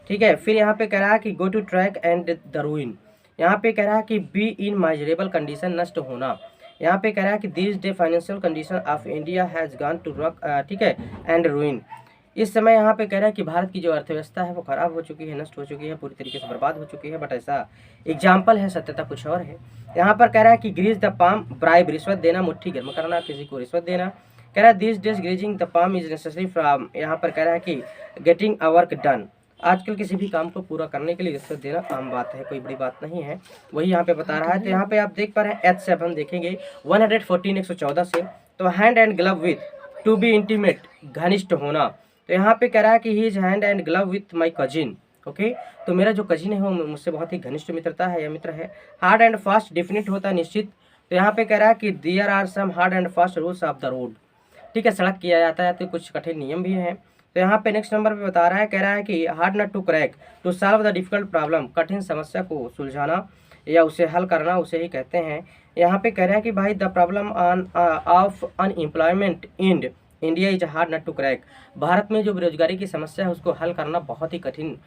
ठीक है। फिर यहाँ पे कह रहा है कि go to track and the ruin, यहाँ पे कह रहा है कि बी इन माइजरेबल कंडीशन, नष्ट होना। यहाँ पे कह रहा है कि this day financial condition of India has gone to rock, ठीक है, एंड रूइन। इस समय यहाँ पे कह रहा है कि भारत की जो अर्थव्यवस्था है वो खराब हो चुकी है, नष्ट हो चुकी है, पूरी तरीके से बर्बाद हो चुकी है, बट ऐसा एग्जाम्पल है, सत्यता कुछ और है। यहाँ पर कह रहा है कि ग्रीज द पाम, ब्राइब, रिश्वत देना, मुट्ठी गर्म करना, किसी को रिश्वत देना। कह रहा है these days greasing the palm is necessary from, यहाँ पर कह रहा है कि गेटिंग अ वर्क डन, आजकल किसी भी काम को पूरा करने के लिए रिश्वत देना आम बात है, कोई बड़ी बात नहीं है, वही यहाँ पे बता रहा है। तो यहाँ पे आप देख पा रहे हैं H से अब हम देखेंगे 114 114 से, तो hand and glove with, to be intimate, घनिष्ठ होना। तो यहाँ पे कह रहा है कि he is hand and glove with my cousin, okay, तो मेरा जो कजिन है वो मुझसे बहुत ही घनिष्ठ मित्रता है या मित्र है। हार्ड एंड फास्ट, डिफिनिट होता है, निश्चित। तो यहाँ पे कह रहा है कि there are some hard and fast rules of the road, ठीक है, सड़क किया जाता है तो कुछ कठिन नियम भी हैं। तो यहाँ पे नेक्स्ट नंबर पे बता रहा है, कह रहा है कि hard nut to crack, to solve the difficult problem, कठिन समस्या को सुलझाना या उसे हल करना, उसे ही कहते हैं। यहाँ पे कह रहा है कि भाई the problem on of unemployment in India is hard nut to crack, भारत में जो बेरोजगारी की समस्या है उसको हल करना बहुत ही कठिन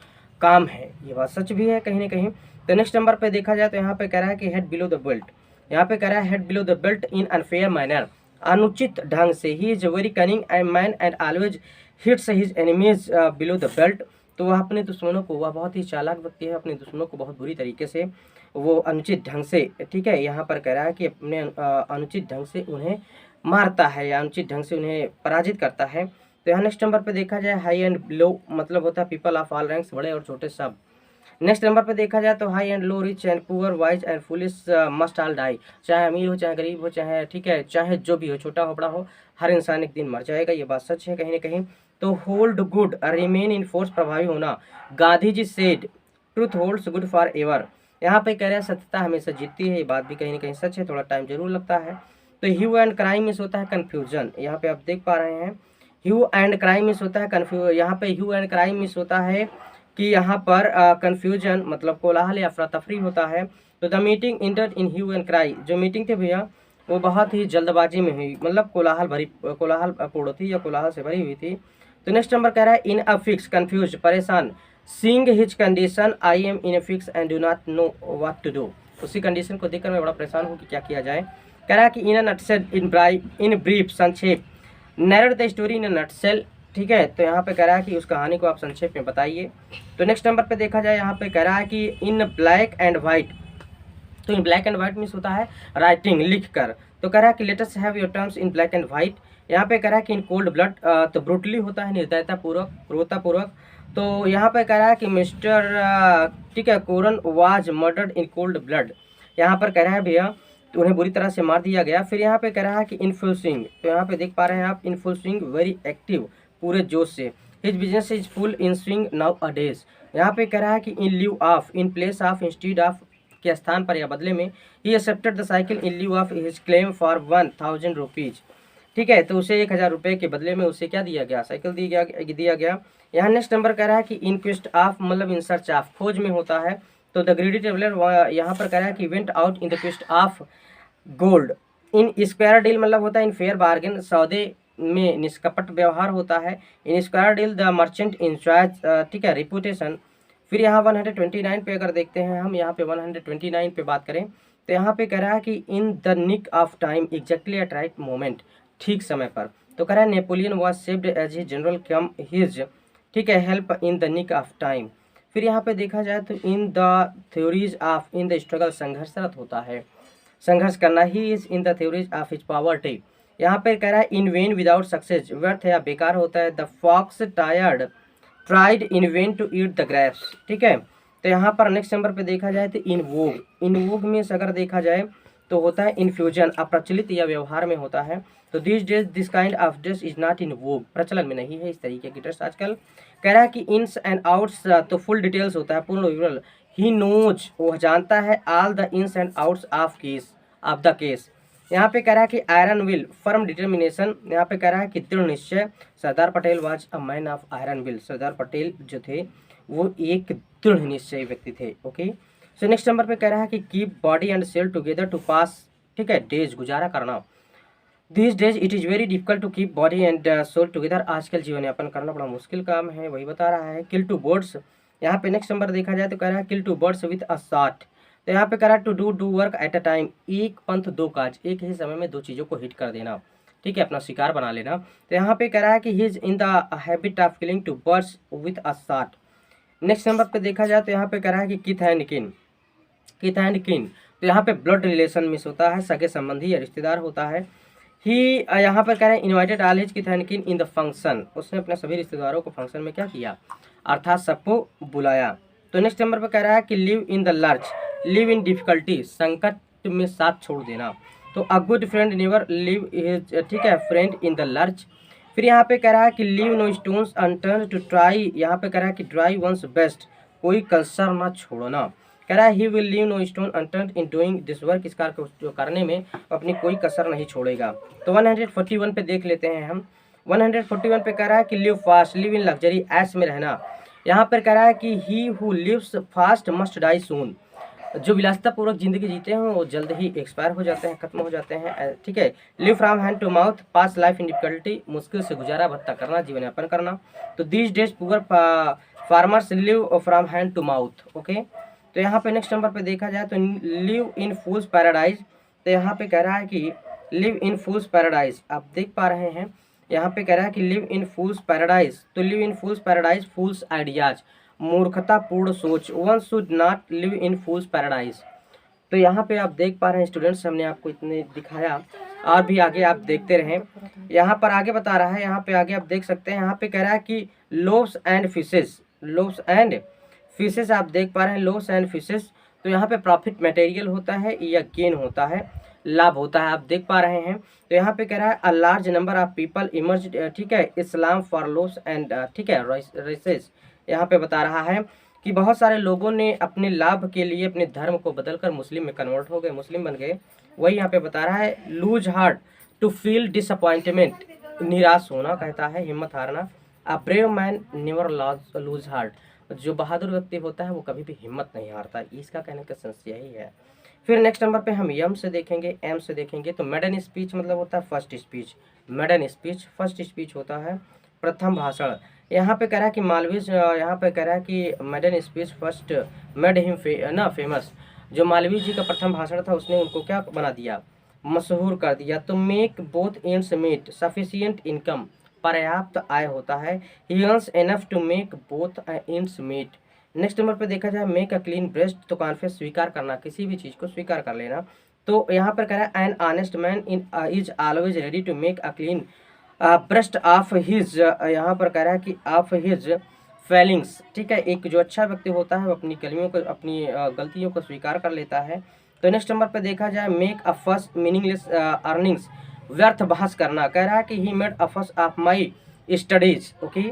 काम है, ये बात सच भी है कहीं ना कहीं। तो नेक्स्ट नंबर पे देखा जाए तो यहाँ पे कह रहा है कि हेड बिलो द बेल्ट, यहाँ पे कह रहा है head below the belt in unfair manner, अनुचित ढंग से। He is very cunning a man and always hits his enemies below the belt, तो वह अपने दुश्मनों को, वह बहुत ही चालाक व्यक्ति है, अपने दुश्मनों को बहुत बुरी तरीके से वो अनुचित ढंग से, ठीक है, यहाँ पर कह रहा है कि अपने अनुचित ढंग से उन्हें मारता है या अनुचित ढंग से उन्हें पराजित करता है। तो यहाँ नेक्स्ट नंबर पे देखा जाए हाई एंड लो, मतलब होता है पीपल ऑफ ऑल रैंक्स, बड़े और छोटे सब। नेक्स्ट नंबर पे देखा जाए तो high and low, rich and poor, wise and foolish must all die, चाहे अमीर हो चाहे गरीब हो, चाहे, ठीक है, चाहे जो भी हो, छोटा हो बड़ा हो, हर इंसान एक दिन मर जाएगा, ये बात सच है कहीं ना कहीं। तो hold good, remain in force, प्रभावी होना। Gandhi ji said truth holds good for ever, यहाँ पे कह रहे हैं सत्यता हमेशा जीतती है, ये बात भी कहीं ना कहीं सच है, थोड़ा टाइम जरूर लगता है। तो ह्यू एंड क्राइम मीन्स होता है कन्फ्यूजन, यहाँ पे आप देख पा रहे हैं ह्यू एंड क्राइम मीन्स होता है कन्फ्यूज, यहाँ पे ह्यू एंड क्राइम मीन्स होता है कि यहाँ पर कन्फ्यूजन मतलब कोलाहल या अफरा तफरी होता है। तो the meeting entered in hue and cry, जो मीटिंग थी भैया वो बहुत ही जल्दबाजी में हुई, मतलब कोलाहल पूर्ण थी या कोलाहल से भरी हुई थी। तो नेक्स्ट नंबर कह रहा है इन अ फिक्स कन्फ्यूज परेशान, seeing his condition I am in a fix and do not know what to do, उसी कंडीशन को देखकर मैं बड़ा परेशान हूँ कि क्या किया जाए। कह रहा है कि इन अ नटसेल इन ब्रीफ संक्षेप, narrate the story in a nutshell, ठीक है। तो यहाँ पे कह रहा है कि उस कहानी को आप संक्षेप में बताइए। तो नेक्स्ट नंबर पे देखा जाए यहाँ पे कह रहा है कि इन ब्लैक एंड व्हाइट, तो इन ब्लैक एंड व्हाइट मीन्स होता है राइटिंग लिख कर। तो कह रहा है कि let us have your terms in black and white, यहाँ पे कह रहा है कि इन कोल्ड ब्लड, तो ब्रूटली होता है निर्दयता पूर्वक क्रूरतापूर्वक। तो यहाँ पे कह रहा है कि मिस्टर ठीक है Coran was murdered in cold blood, यहाँ पर कह रहा है भैया तो उन्हें बुरी तरह से मार दिया गया। फिर यहाँ पे कह रहा है कि इन फुल स्विंग, तो यहाँ पे देख पा रहे हैं आप in full swing very active, पूरे जोश से, his business is full in swing nowadays, यहाँ पे कह रहा है कि in lieu of, in place of, instead of के स्थान पर या बदले में, he accepted the cycle in lieu of his claim for 1000 rupees, ठीक है। तो उसे 1000 रुपये के बदले में उसे क्या दिया गया, साइकिल दिया गया। यहाँ नेक्स्ट नंबर कह रहा है कि इन क्वेस्ट ऑफ मतलब इन सर्च ऑफ, खोज में होता है। तो द ग्रीडी ट्रेवलर यहाँ पर कह रहा है कि went out in the quest of gold, in square deal मतलब होता है इन फेयर बार्गेन, सौदे में निष्कपट व्यवहार होता है। In square deal the merchant in charge, ठीक है, रिपुटेशन। फिर यहाँ 129 पे अगर देखते हैं हम, यहाँ पे 129 पे बात करें तो यहाँ पे कह रहा है कि in the nick of time exactly at right moment, ठीक समय पर। तो कह रहा है Napoleon was saved as he general come his, ठीक है, help in the nick of time. फिर यहाँ पे देखा जाए तो in the theories of in the struggle, संघर्षरत होता है, संघर्ष करना, he is in the theories of his poverty. यहाँ पे कह रहा है इन वेन विदाउट सक्सेस, व्यर्थ या बेकार होता है। The fox tired tried in vain to eat the grapes, ठीक है। तो यहाँ पर नेक्स्ट नंबर पे देखा जाए तो इन वोग में अगर देखा जाए तो होता है इन्फ्यूजन, अप्रचलित या व्यवहार में होता है। तो this days this kind of dress is not in vogue, प्रचलन में नहीं है इस तरीके की ड्रेस आजकल। कह रहा है कि इन्स एंड आउट्स, तो फुल डिटेल्स होता है, पूर्ण विवरण। ही नोज, वो जानता है, all the ins and outs of the case. यहाँ पे कह रहा है कि आयरन विल, फर्म डिटर्मिनेशन, यहाँ पे कह रहा है कि दृढ़ निश्चय। Sardar Patel was a man of iron will, Sardar Patel जो थे वो एक दृढ़ निश्चय व्यक्ति थे। ओके, सो नेक्स्ट नंबर पे कह रहा है कि keep body and soul together to pass, ठीक है, डेज, गुजारा करना। This days it is very difficult to keep body and soul together, आजकल जीवन यापन करना बड़ा मुश्किल काम है, वही बता रहा है। किल टू बर्ड्स, यहाँ पे नेक्स्ट नंबर देखा जाए तो कह रहा है kill two birds with a shot. तो यहाँ पे कह रहा है to do work at a time, एक पंथ दो काज, एक ही समय में दो चीज़ों को हिट कर देना, ठीक है, अपना शिकार बना लेना। तो यहाँ पे कह रहा है कि he is in the habit of killing two birds with a shot. Next number पे देखा जाए तो यहाँ पे कह रहा है कि किथ एंड किन, तो यहाँ पे ब्लड रिलेशन मिस होता है, सगे संबंधी या रिश्तेदार होता है। ही यहाँ पर कह रहे हैं इन्वाइटेड ऑल हिज किथ एंड किन इन द फंक्शन, उसने अपने सभी रिश्तेदारों को फंक्शन में क्या किया, अर्थात सबको बुलाया। तो नेक्स्ट नंबर पर कह रहा है कि live in the lurch, live in difficulty, संकट में साथ छोड़ देना। तो a good friend never live his, ठीक है, फ्रेंड इन द लर्च। फिर यहाँ पे कह रहा है कि leave no stones unturn to try, यहाँ पे कह रहा है कि ट्राई वंस बेस्ट, कोई कसर ना छोड़ना। कह रहा है he will leave no stone unturn in doing this work, इस कार्य को करने में अपनी कोई कसर नहीं छोड़ेगा। तो 141 पे देख लेते हैं हम। 141 पे कह रहा है कि live fast, live in luxury, ऐश में रहना। यहाँ पर कह रहा है कि he who lives fast must die soon, जो विलासिता पूर्वक जिंदगी जीते हैं वो जल्द ही एक्सपायर हो जाते हैं, खत्म हो जाते हैं, ठीक है। Live from hand to mouth, pass life in difficulty, मुश्किल से गुजारा भत्ता करना, जीवन यापन करना। तो these days poor farmers live from hand to mouth. Okay, तो यहाँ पे नेक्स्ट नंबर पे देखा जाए तो लिव इन फूल्स पैराडाइज। तो यहाँ पे कह रहा है कि लिव इन फूल्स पैराडाइज, आप देख पा रहे हैं यहाँ पे कह रहा है कि लिव इन फूल्स पैराडाइज। तो live in fool's paradise, fools ideas, मूर्खतापूर्ण सोच, one should not live in fool's paradise. तो यहाँ पे आप देख पा रहे हैं स्टूडेंट्स, हमने आपको इतने दिखाया, और भी आगे आप देखते रहें। यहाँ पर आगे बता रहा है, यहाँ पे आगे आप देख सकते हैं, यहाँ पे कह रहा है कि loaves and fishes, loaves and fishes आप देख पा रहे हैं, लोव्स एंड फिशेस। तो यहाँ पे प्रॉफिट मटेरियल होता है या गेन होता है, लाभ होता है, आप देख पा रहे हैं। तो यहाँ पे कह रहा है a large number of people emerge, ठीक है, इस्लाम फॉर लोव्स एंड, ठीक है, रेसेस, यहाँ पे बता रहा है कि बहुत सारे लोगों ने अपने लाभ के लिए अपने धर्म को बदलकर मुस्लिम में कन्वर्ट हो गए, मुस्लिम बन गए। वही यहाँ पे बता रहा है, lose heart to feel disappointment, निराश होना कहता है, हिम्मत हारना। A brave man never lose heart, जो बहादुर व्यक्ति होता है वो कभी भी हिम्मत नहीं हारता। इसका कहने का सेंस यही है। फिर नेक्स्ट नंबर पे हम यम से देखेंगे, एम से देखेंगे। तो मेडन स्पीच मतलब होता है first speech, maiden speech first speech होता है, प्रथम भाषण। यहाँ पे कह रहा है कि मालवीज, यहाँ पे कह रहा है कि maiden speech first made him famous, जो मालवीय जी का प्रथम भाषण था उसने उनको क्या बना दिया, मशहूर कर दिया। तो make both ends meet, sufficient income, पर्याप्त आय होता है, he earns enough to make both ends meet. Next number पे देखा जाए, make a clean breast, to confess स्वीकार करना, किसी भी चीज़ को स्वीकार कर लेना। तो यहाँ पर कह रहा है, an honest man in is always ready to make a clean breast of his, यहाँ पर कह रहा है कि ऑफ हिज फेलिंग्स, ठीक है। एक जो अच्छा व्यक्ति होता है वो अपनी गलतियों को, अपनी गलतियों को स्वीकार कर लेता है। तो नेक्स्ट नंबर पे देखा जाए, make a first meaningless earnings, व्यर्थ बहस करना, कह रहा है कि he made a first of my studies, okay.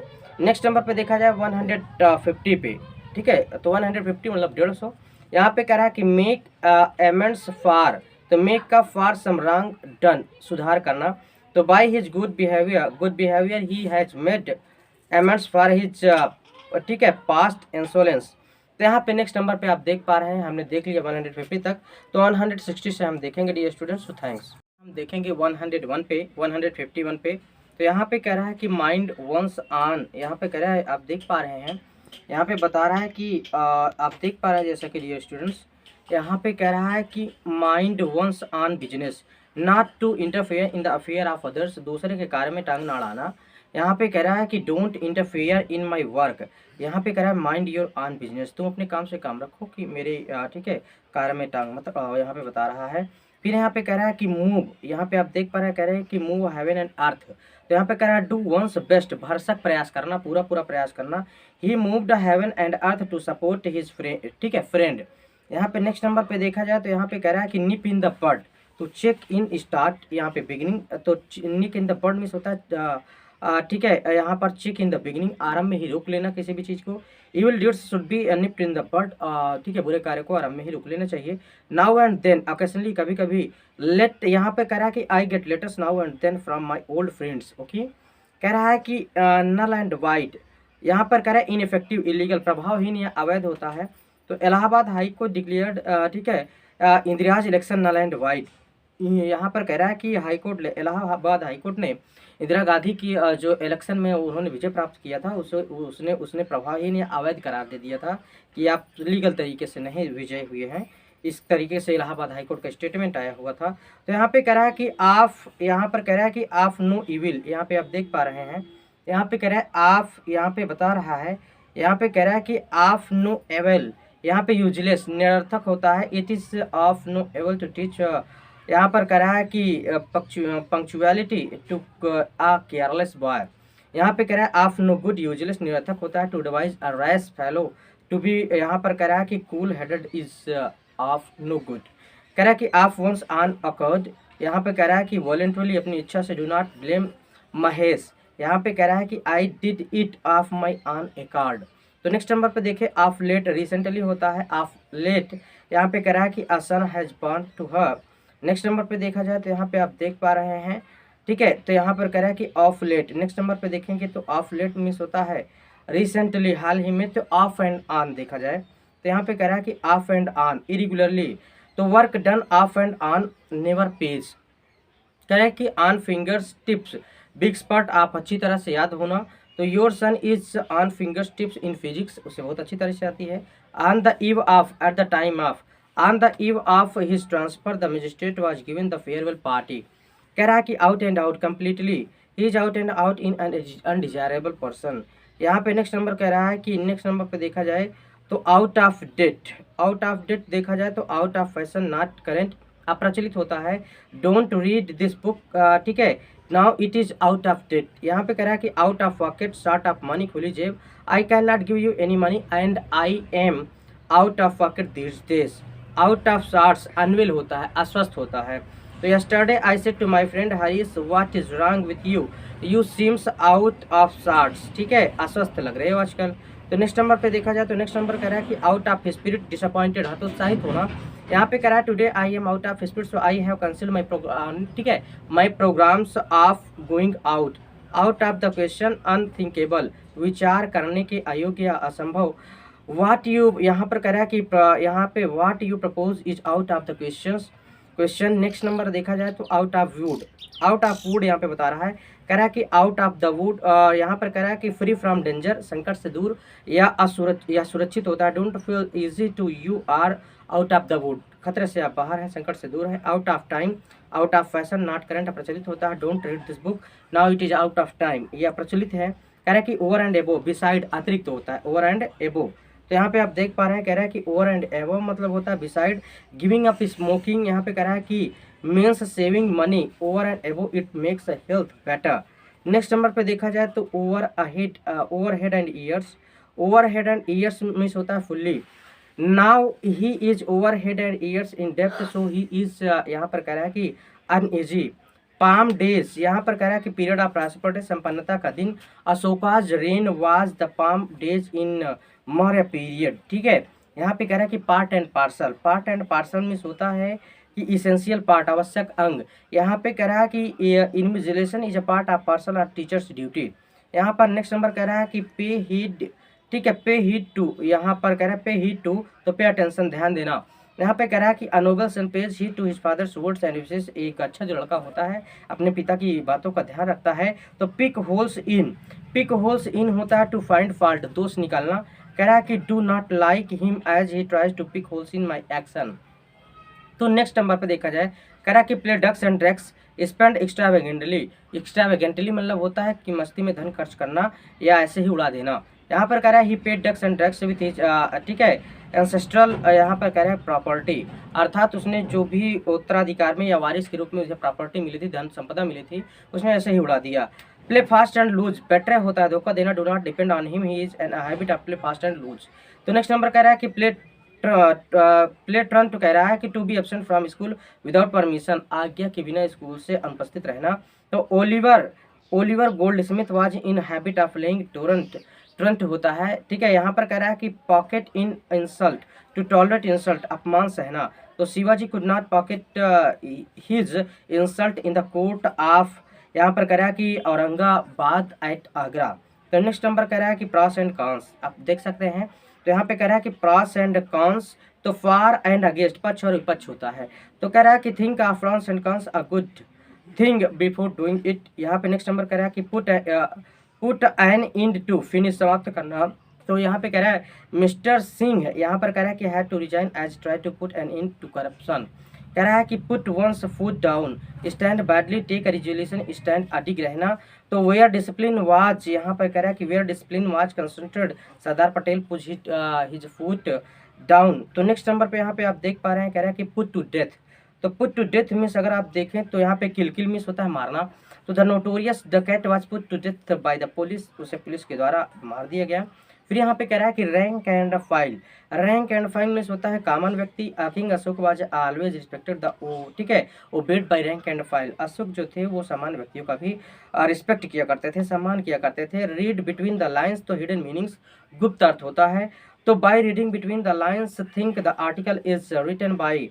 Next number पे देखा जाए 150 पे, ठीक है। तो 150 मतलब 150। यहाँ पे कह रहा है कि मेक अमेंड्स फॉर, तो मेक का फॉर सम रॉन्ग डन, सुधार करना। तो by his good behaviour he has made amends for his, ठीक है, पास्ट इंसोलेंस। तो यहाँ पे नेक्स्ट नंबर पे आप देख पा रहे हैं, हमने देख लिया 150 तक। तो 160 से हम देखेंगे डियर स्टूडेंट्स। तो थैंक्स। हम देखेंगे 101 पे, 151 पे। तो यहाँ पे कह रहा है कि माइंड वंस ऑन, यहाँ पे कह रहा है, आप देख पा रहे हैं, यहाँ पे बता रहा है कि आप देख पा रहे हैं जैसा कि डियर स्टूडेंट्स, यहाँ पे कह रहा है कि mind one's own business, not to interfere in the affair of others, दूसरे के कार्य में टांग ना अड़ाना। यहाँ पे कह रहा है कि don't interfere in my work, यहाँ पे कह रहा है माइंड योर ऑन बिजनेस, तुम अपने काम से काम रखो कि मेरे ठीक है कार्य में टांग मतलब यहाँ पे बता रहा है। फिर यहाँ पे कह रहा है कि मूव, यहाँ पे आप देख पा रहे हैं, कह रहे हैं कि मूव हेवन एंड अर्थ। तो यहाँ पे कह रहा है डू वंस बेस्ट, भरसक प्रयास करना, पूरा प्रयास करना। He moved heaven and earth to support his friend, ठीक है, फ्रेंड। यहाँ पे नेक्स्ट नंबर पे देखा जाए तो यहाँ पे कह रहा है कि निप इन द बड, तो चेक इन स्टार्ट, यहाँ पे बिगिनिंग, तो निक इन द बड मीन्स होता है ठीक है, यहाँ पर चेक इन द बिगिनिंग, आरंभ में ही रोक लेना किसी भी चीज़ को। Evil deeds should be nipped in the bud, ठीक है, बुरे कार्य को आरंभ में ही रोक लेना चाहिए। नाउ एंड देन, ओकेशनली, कभी कभी। लेट, यहाँ पे कह रहा है कि I get letters now and then from my old friends, okay. कह रहा है कि नल एंड वाइड, यहाँ पर कह रहा है इनइफेक्टिव, इलीगल, प्रभावहीन या अवैध होता है। तो इलाहाबाद हाई कोर्ट डिक्लेयर्ड, ठीक है, Indira's election null and void. यहाँ पर कह रहा है कि हाईकोर्ट, इलाहाबाद हाईकोर्ट ने इंदिरा गांधी की जो इलेक्शन में उन्होंने विजय प्राप्त किया था उसने प्रभावहीन या अवैध करार दे दिया था कि आप लीगल तरीके से नहीं विजय हुए हैं। इस तरीके से इलाहाबाद हाईकोर्ट का स्टेटमेंट आया हुआ था। तो यहाँ पे कह रहा है कि आप, यहाँ पर कह रहा है कि आप नो इविल, यहाँ पे आप देख पा रहे हैं, यहाँ पे कह रहा है आप, यहाँ पे बता रहा है, यहाँ पे कह रहा है कि आप नो एवल, यहाँ पे यूजलेस, निरर्थक होता है। It is of no avail to teach, यहाँ पर कह रहा है कि punctuality to a careless boy, यहाँ पे कह रहा है ऑफ नो गुड, यूजलेस, निरर्थक होता है। To devise a rash fellow, to be, यहाँ पर कह रहा है कि cool headed is of no good. कह रहा है कि ऑफ वंस ऑन अकर्ड, यहाँ पे कह रहा है कि वॉलेंटरली, अपनी इच्छा से। डू नॉट ब्लेम महेश, यहाँ पे कह रहा है कि I did it of my on A card. तो नेक्स्ट नंबर पे देखे, ऑफ लेट, रिसेंटली होता है ऑफ लेट, यहाँ पे कह रहा है कि a son has born to her. Next number पे देखा जाए तो यहाँ पे आप देख पा रहे हैं, ठीक है। तो यहाँ पर कह रहा है कि ऑफ लेट। नेक्स्ट नंबर पे देखेंगे तो ऑफ लेट मीन्स होता है रिसेंटली, हाल ही में। तो ऑफ एंड ऑन देखा जाए तो यहाँ पे कह रहा है कि ऑफ एंड ऑन, इरेगुलरली। तो work done of and on never page, कह रहा है कि on fingers tips, big spot, आप अच्छी तरह से याद होना। तो your son is on fingers tips in physics, उसे बहुत अच्छी तरह से आती है। On the eve of, eight the time of, on the eve of his transfer the magistrate was given the farewell party. कह रहा है कि out and out, completely, he is out and out in an undesirable person. यहाँ पे next number कह रहा है कि नेक्स्ट नंबर पे देखा जाए तो out of date, out of date देखा जाए तो out of fashion, not current, अप्रचलित होता है। डोंट रीड दिस बुक, ठीक है, now it is out of date. यहाँ पे कह रहा है कि out of pocket, short of money, खुली जेब। I can not give you any money and I am out of pocket this days. Out of sorts, unwell होता है, अस्वस्थ होता है। तो yesterday I said to my friend Harish, what is wrong with you, you seems out of sorts, ठीक है, अस्वस्थ लग रहे हो आजकल। तो नेक्स्ट नंबर पे देखा जाए तो नेक्स्ट नंबर कह रहा है कि आउट ऑफ स्पिरिट डिसअपॉइंटेड, हतोत्साहित होना। यहाँ पे कह रहा है today I am out of spirit so I have cancel my program, ठीक है, my programs of going out, out of the question, unthinkable, विचार करने के अयोग्य या असंभव। व्हाट यू, यहाँ पर कह रहा है कि यहाँ पे what you propose is out of the question. Next number देखा जाए तो out of would, out of would यहाँ पे बता रहा है, कह रहा है कि आउट ऑफ द वुड, यहाँ पर कह रहा है कि फ्री फ्रॉम डेंजर, संकट से दूर या सुरक्षित होता है। Don't feel easy to, you are out of the wood, खतरे से आप बाहर हैं, संकट से दूर है। Out of time, out of fashion, not current, प्रचलित होता है। Don't read this book now, it is out of time, यह प्रचलित है। कह रहा है कि ओवर एंड एबो, बिसाइड अतिरिक्त होता है, ओवर एंड एबो। तो यहाँ पे आप देख पा रहे हैं, कह रहा है कि ओवर एंड एबो मतलब होता है बिसाइड। गिविंग अप स्मोकिंग, यहाँ पे कह रहा है कि means saving money, over and above it makes health better. Next number पे देखा जाए तो over head and ears, over head and ears means होता है fully. Now he is over head and ears in depth so he is, यहाँ पर कह रहा है कि अनईजी। पाम डेज, यहाँ पर कह रहा है कि पीरियड ऑफ प्रॉस्पेरिटी, संपन्नता का दिन। Ashoka's reign was the palm days in Maurya period, ठीक है। यहाँ पे कह रहा है कि part and parcel, part and parcel means होता है कि इसेंशियल पार्ट, आवश्यक अंग। यहाँ पे कह रहा है कि invigilation is a part of parcel of teachers duty. यहाँ पर नेक्स्ट नंबर कह रहा है कि पे हीड, ठीक है, पे हीड टू, यहाँ पर कह रहा है पे हीड टू, तो पे अटेंशन, ध्यान देना। यहाँ पे कह रहा है कि a noble son pays heed to his father's words and विशेष, एक अच्छा जो लड़का होता है अपने पिता की बातों का ध्यान रखता है। तो pick holes in, pick holes in होता है टू फाइंड फॉल्ट, दोष निकालना। कह रहा है कि do not like him as he tries to pick holes in my action. तो नेक्स्ट नंबर पे देखा जाए, कह रहा है कि play ducks and drakes, spend extravagantly, extravagantly मतलब होता है कि मस्ती में धन खर्च करना या ऐसे ही उड़ा देना। यहाँ पर कह रहा है he played ducks and drakes with his, ठीक है, एंसेस्ट्रल, यहाँ पर कह रहा है प्रॉपर्टी, अर्थात उसने जो भी उत्तराधिकार में या वारिस के रूप में उसे प्रॉपर्टी मिली थी, धन संपदा मिली थी, उसने ऐसे ही उड़ा दिया। Play fast and loose, better होता है धोखा देना। Do not depend on him, he is an habit of play fast and loose. तो नेक्स्ट नंबर कह रहा है कि प्ले ट्रंट, कह रहा है कि to be absent from school without permission, आज्ञा के बिना स्कूल से अनुपस्थित रहना। तो Oliver Goldsmith was in habit of playing truant होता है, ठीक है। यहाँ पर कह रहा है कि pocket an insult, to tolerate insult, अपमान सहना। तो Shivaji could not pocket his insult in the court of, यहाँ पर कह रहा है कि औरंगाबाद एट आगरा। तो नेक्स्ट नंबर कह रहा है कि प्रॉस एंड कॉन्स, आप देख सकते हैं। तो यहाँ पे कह रहा है कि प्रॉस एंड कॉन्स, तो फॉर एंड अगेंस्ट, पक्ष और विपक्ष होता है। तो कह रहा है कि think of pros and cons a good thing before doing it. यहाँ पे नेक्स्ट नंबर कह रहा है कि put an end to, finish, समाप्त करना। तो यहाँ पे कह रहा है मिस्टर सिंह, यहाँ पर कह रहा है कि had to resign as try to put an end to corruption. कह रहा है कि put one's foot down, stand badly, take a resolution, stand, अडिग रहना। तो वेयर डिसिप्लिन वाज, यहाँ पर कह रहा है कि where discipline was concentrated, Sardar Patel put his foot down. तो नेक्स्ट नंबर पे यहाँ पे आप देख पा रहे हैं, कह रहा है कि पुट टू डेथ। तो पुट टू डेथ मीन्स अगर आप देखें तो यहाँ पे किल मीन्स होता है मारना। तो the notorious dacoit was put to death by the police, उसे पुलिस के द्वारा मार दिया गया। फिर यहाँ पे कह रहा है कि rank and file, rank and file means होता है कॉमन व्यक्ति। King Ashok was always respected the, ठीक है, obeyed by rank and file, Ashok जो थे वो सामान्य व्यक्तियों का भी रिस्पेक्ट किया करते थे, सम्मान किया करते थे। रीड बिटवीन द लाइन्स, तो हिडन मीनिंग्स, गुप्त अर्थ होता है। तो by reading between the lines think the article is written by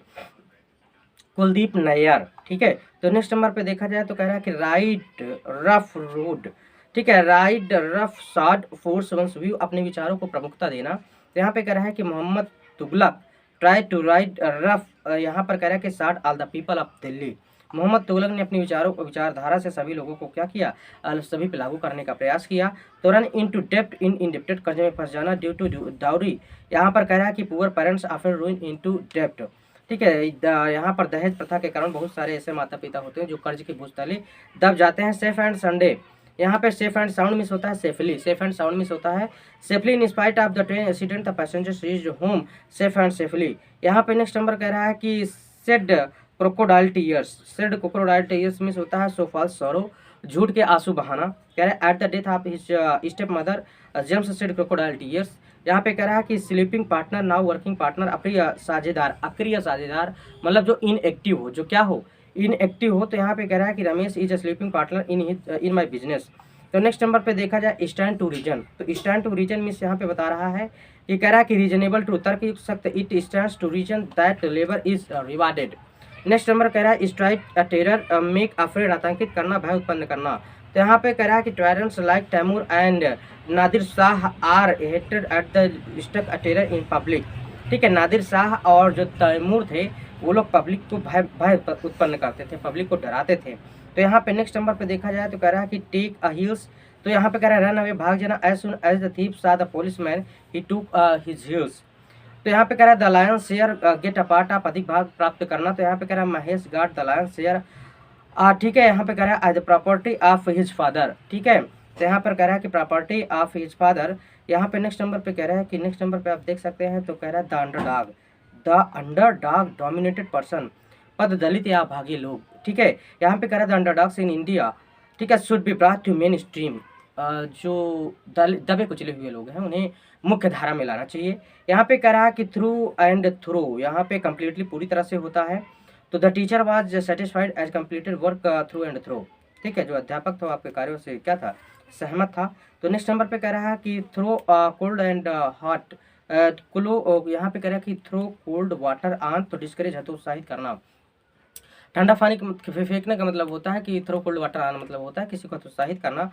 Kuldip Nayar, ठीक है। तो नेक्स्ट नंबर पे देखा जाए तो कह रहा है कि राइड रफ रोड, ठीक है, ride roughshod force one's view, अपने विचारों को प्रमुखता देना। तो यहाँ पे कह रहा है कि Mohammad Tughlaq try to ride rough, यहाँ पर कह रहा है कि shod all the people of Delhi, Mohammad Tughlaq ने अपनी विचारधारा से सभी लोगों को क्या किया, सभी पे लागू करने का प्रयास किया। तो रन इन टू डेप्ट, इन इंडेप्टेड, कर्ज में फंस जाना। ड्यू टू डाउरी, यहाँ पर कह रहा है कि poor parents often ruin into डेप्ट, ठीक है। यहाँ पर दहेज प्रथा के कारण बहुत सारे ऐसे माता पिता होते हैं जो कर्ज के बोझ तले दब जाते हैं। सेफ एंड संडे, यहाँ पे सेफ एंड साउंड मिस होता है safely, safe and sound miss होता है safely. In spite of the train accident the passengers reached home safe and safely. यहाँ पे नेक्स्ट नंबर कह रहा है कि said crocodile tears, said crocodile tears miss होता है सो फॉल्स सॉरो, झूठ के आंसू बहाना। कह रहा है at the death of his step mother James said crocodile tears. यहाँ पे कह रहा है कि sleeping partner now working partner, अप्रिय साझेदार, अक्रिय साझेदार मतलब जो इनएक्टिव हो, जो क्या हो, इनएक्टिव हो। तो यहाँ पे कह रहा है कि Ramesh is a sleeping partner in my business. तो नेक्स्ट नंबर पे देखा जाए स्टैंड टू रीजन, तो स्टैंड टू रीजन मीन्स यहाँ पे बता रहा है कि कह रहा है कि रीजनेबल टू तर्क युक्त सख्त, it stands to reason that labour is rewarded. Next number कह रहा है strike a terror, make afraid आतंकित करना, भय उत्पन्न करना। तो यहाँ पे कह रहा है कि tyrants like Timur and Nadir Shah are hated at the struck a terror in public. ठीक है, नादिर शाह और जो तैमूर थे वो लोग पब्लिक को भय उत्पन्न करते थे, पब्लिक को डराते थे। तो यहाँ पे नेक्स्ट नंबर पे देखा जाए तो कह रहा है कि टेक अ हील्स, तो यहाँ पे कह रहा है रन अवे, भाग जाना, as soon as the thief saw the policeman he took his heels. तो यहाँ पे कह रहा है the lion share get a part, आप अधिक भाग प्राप्त करना। तो यहाँ पे कह रहा है Mahesh got the lion share, ठीक है, यहाँ पे कह रहा है as property of his father. ठीक है, तो यहाँ पर कह रहा है कि प्रॉपर्टी ऑफ हिज फादर। यहाँ पे नेक्स्ट नंबर पे कह रहा है कि नेक्स्ट नंबर पे आप देख सकते हैं तो कह रहा है द अंडरडॉग डोमिनेटेड पर्सन, पद दलित या भागी लोग। ठीक है, यहाँ पे कह रहा है द अंडरडॉग्स इन इंडिया, ठीक है, should be brought to mainstream, जो दबे कुचले हुए लोग हैं उन्हें मुख्य धारा में लाना चाहिए। यहाँ पे कह रहा है कि थ्रू एंड थ्रो, यहाँ पे कम्प्लीटली पूरी तरह से होता है। तो the teacher was satisfied as completed work through and through. ठीक है, जो अध्यापक था आपके कार्यों से क्या था, सहमत था। तो नेक्स्ट नंबर पे कह रहा है कि थ्रो कोल्ड एंड हॉट क्लो, यहाँ पे कह रहा है कि थ्रो कोल्ड वाटर ऑन, तो डिस्करेज हतोत्साहित करना। ठंडा पानी फेंकने का मतलब होता है कि थ्रो कोल्ड वाटर ऑन मतलब होता है किसी को हतोत्साहित करना।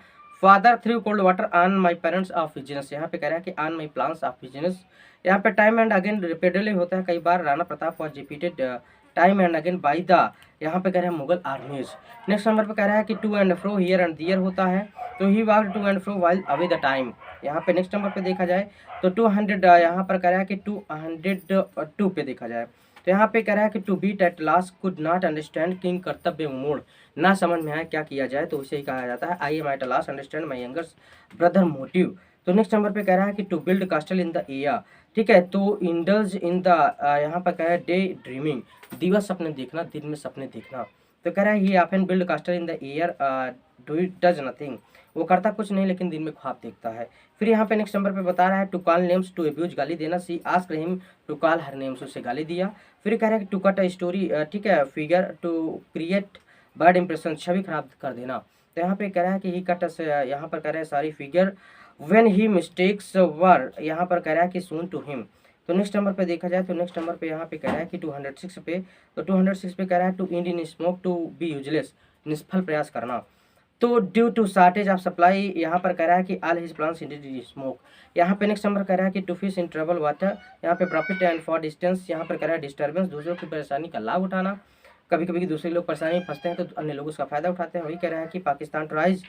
Father threw cold water on my parents of business, यहाँ पे कह रहा है कि on my plans of business. यहाँ पे टाइम एंड अगेन रिपीटेडली होता है कई बार, Rana Pratap was repeated time and again by the, यहाँ पे कह रहे हैं मुगल आर्मीज। नेक्स्ट नंबर पे कह रहा है कि to and fro here and there होता है, तो he walked to and fro while away the time. यहाँ पे नेक्स्ट नंबर पे देखा जाए तो 200, यहाँ पर कह रहा है कि 202 पे देखा जाए तो यहाँ पे कह रहा है कि to beat at last could not understand king कर्तव्य मोड़, ना समझ में आया क्या किया जाए तो उसे ही कहा जाता है I am at last understand my younger brother motive. तो नेक्स्ट नंबर पे कह रहा है कि to build castle in the air. ठीक है, तो इंडल्ज इन द, यहाँ पर कह रहा है डे ड्रीमिंग, दिवस सपने देखना, दिन में सपने देखना। तो कह रहा है ही often build castle in the air do it does nothing, वो करता कुछ नहीं लेकिन दिन में ख्वाब देखता है। फिर यहाँ पे नेक्स्ट नंबर पे बता रहा है to call names to abuse, गाली देना, she ask him to call her names, उसे गाली दिया। फिर कह रहा है कि टू कट अ स्टोरी, ठीक है, figure to create bad impression, छवि खराब कर देना। तो यहाँ पे कह रहा है कि ही कट, यहाँ पर कह रहा है सारी फिगर व्हेन ही मिस्टेक्स वर, यहाँ पर कह रहा है कि सून टू हिम। तो नेक्स्ट नंबर पे देखा जाए तो नेक्स्ट नंबर पे यहाँ पे कह रहा है कि 206 पे, तो 206 पे कह रहा है to end in smoke to be useless, निष्फल प्रयास करना। तो due to shortage of supply, यहाँ पर कह रहा है कि all his plans ended smoke. यहाँ पे नेक्स्ट नंबर कह रहा है कि to fish in trouble water, यहाँ पे प्रॉफिट एंड फॉर डिस्टेंस, यहाँ पर कह रहा है डिस्टर्बेंस, दूसरों की परेशानी का लाभ उठाना। कभी कभी दूसरे लोग परेशानी में फंसते हैं तो अन्य लोग उसका फायदा उठाते हैं। वही कह रहा है कि Pakistan tries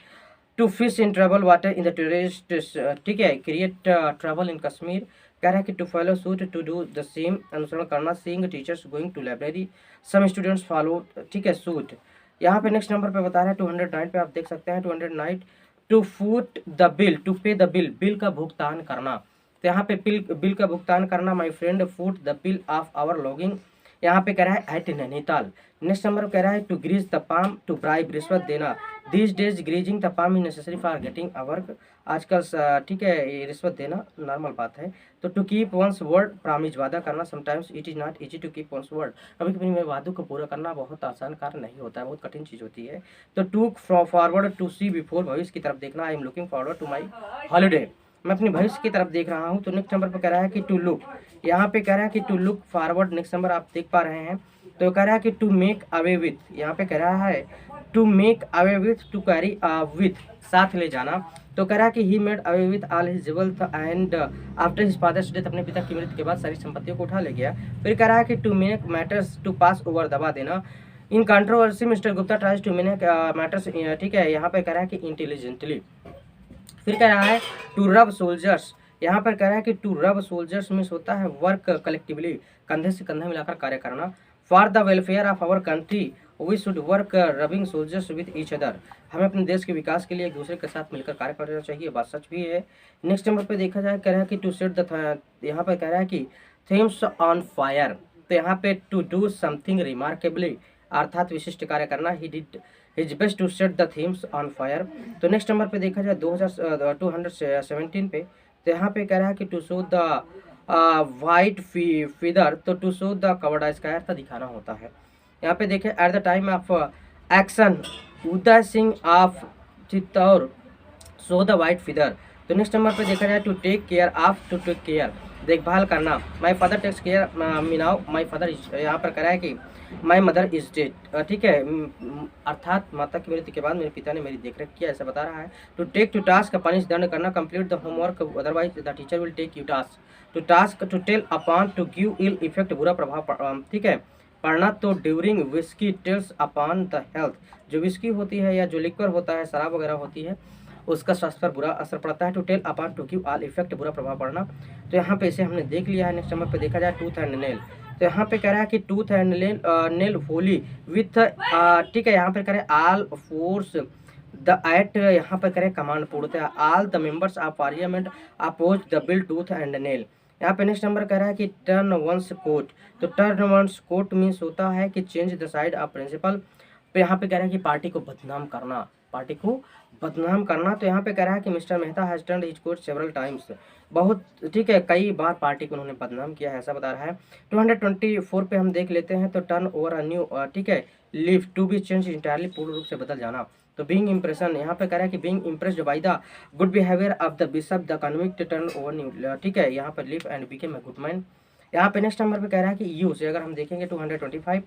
to fish in trouble water in the terrorist, ठीक है, क्रिएट ट्रबल इन कश्मीर। कह रहा है कि to follow suit, to do the same, अनुसरण करना, seeing teachers going to library, some students follow, ठीक है, सूट। यहाँ पे नेक्स्ट नंबर पे बता रहा है 209 पे आप देख सकते हैं 209 to foot the bill, to pay the bill, bill का भुगतान करना। तो यहाँ पे बिल का भुगतान करना, my friend foot the bill of our lodging, यहाँ पे कह रहा है एट नैनीताल। नेक्स्ट नंबर कह रहा है to grease the palm, to bribe, रिश्वत देना, this days greasing the palm is necessary for getting a work, आजकल ठीक है ये रिश्वत देना नॉर्मल बात है। तो to keep one's word, promise, वादा करना, sometimes it is not easy to keep one's word, कभी कभी में वादों को पूरा करना बहुत आसान कार्य नहीं होता है, बहुत कठिन चीज़ होती है। तो to forward, to see before, भविष्य की तरफ देखना, I am looking forward to my holiday, मैं अपनी भविष्य की तरफ देख रहा हूँ। तो नेक्स्ट नंबर पर कह रहा है कि टू लुक, यहाँ पे कह रहा है कि to look forward, next number आप देख पा रहे हैं तो कह रहा है कि टू मेक अवे विथ, यहाँ पे कह रहा है to make away with, to carry with, साथ ले जाना। तो कह रहा है कि he made away with all his wealth and after his father's death, अपने पिता की मृत्यु के बाद सारी संपत्तियों को उठा ले गया। फिर कह रहा है कि to make matters to pass over, दबा देना। In controversy mister Gupta tries to make matters, ठीक है, यहाँ पे कह रहा है कि इंटेलिजेंटली। फिर कह रहा है टू रब सोल्जर्स, यहाँ पर कह रहा है कि टू रब सोल्जर्स मीन्स होता है वर्क कलेक्टिवली, कंधे से कंधा मिलाकर कार्य करना। For the welfare of our country we should work rubbing shoulders with each other, हमें अपने देश के विकास के लिए एक दूसरे के साथ मिलकर कार्य करना चाहिए, बात सच भी है। नेक्स्ट नंबर पे देखा जाए कह रहा है कि टू सेट द, यहाँ पर कह रहा है कि थीम्स ऑन फायर, तो यहाँ पे टू डू समथिंग रिमार्केबली, अर्थात विशिष्ट कार्य करना, he did his best to set the Thames on fire. तो नेक्स्ट नंबर पे देखा जाए 217 पे, तो यहाँ पे कह रहा है कि to show the white feather, तो टू शो द कवर्डाइज का अर्थ दिखाना होता है। यहाँ पे देखें at the time of action Uday Singh of Chittor, show the white feather. तो नेक्स्ट नंबर पे देखा जाए to take care of, to take care देखभाल करना। My father takes care me now, my father यहाँ पर करा है कि माई मदर इज डेड, ठीक है, अर्थात माता की मृत्यु के बाद मेरे पिता ने मेरी देखरेख किया, ऐसा बता रहा है। To take to task punish दंड करना, complete the homework otherwise the teacher will take you task. To task to tell upon, to give ill effect बुरा प्रभाव, ठीक है, पढ़ना। तो during whisky tells upon the health, जो विस्की होती है या जो लिक्वर होता है, शराब वगैरह होती है, उसका स्वास्थ्य पर बुरा असर पड़ता है। To tell upon, to give ill effect बुरा प्रभाव पड़ना। तो यहाँ पे इसे हमने देख लिया है। नेक्स्ट नंबर पे देखा जाए टूथ एंड नेल। तो यहाँ पे कह रहा है कि tooth and nail Holi with, ठीक है, यहाँ पे करें ऑल फोर्स द एक्ट, यहाँ पर करें कमांड पूर्णतः all the members of parliament oppose the bill tooth and nail. यहाँ पे नेक्स्ट नंबर कह रहा है कि टर्न वंस कोट। तो टर्न वंस कोट मीन्स होता है कि change the side of principle. तो यहाँ पे कह रहा है कि पार्टी को बदनाम करना, पार्टी को बदनाम करना। तो यहाँ पे कह रहा है कि mister Mehta has turned his coat several times, बहुत, ठीक है, कई बार पार्टी को उन्होंने बदनाम किया है, ऐसा बता रहा है। 224 पे हम देख लेते हैं। तो टर्न ओवर अ न्यू, ठीक है, leaf to be change entirely, पूर्ण रूप से बदल जाना। तो बीइंग इंप्रेशन, यहाँ पे कह रहा है कि being impressed by the good behaviour of the bishop the convict turn over new, ठीक है, यहाँ पर leave and became a good man. यहाँ पे नेक्स्ट नंबर पे कह रहा है कि यू से अगर हम देखेंगे 225,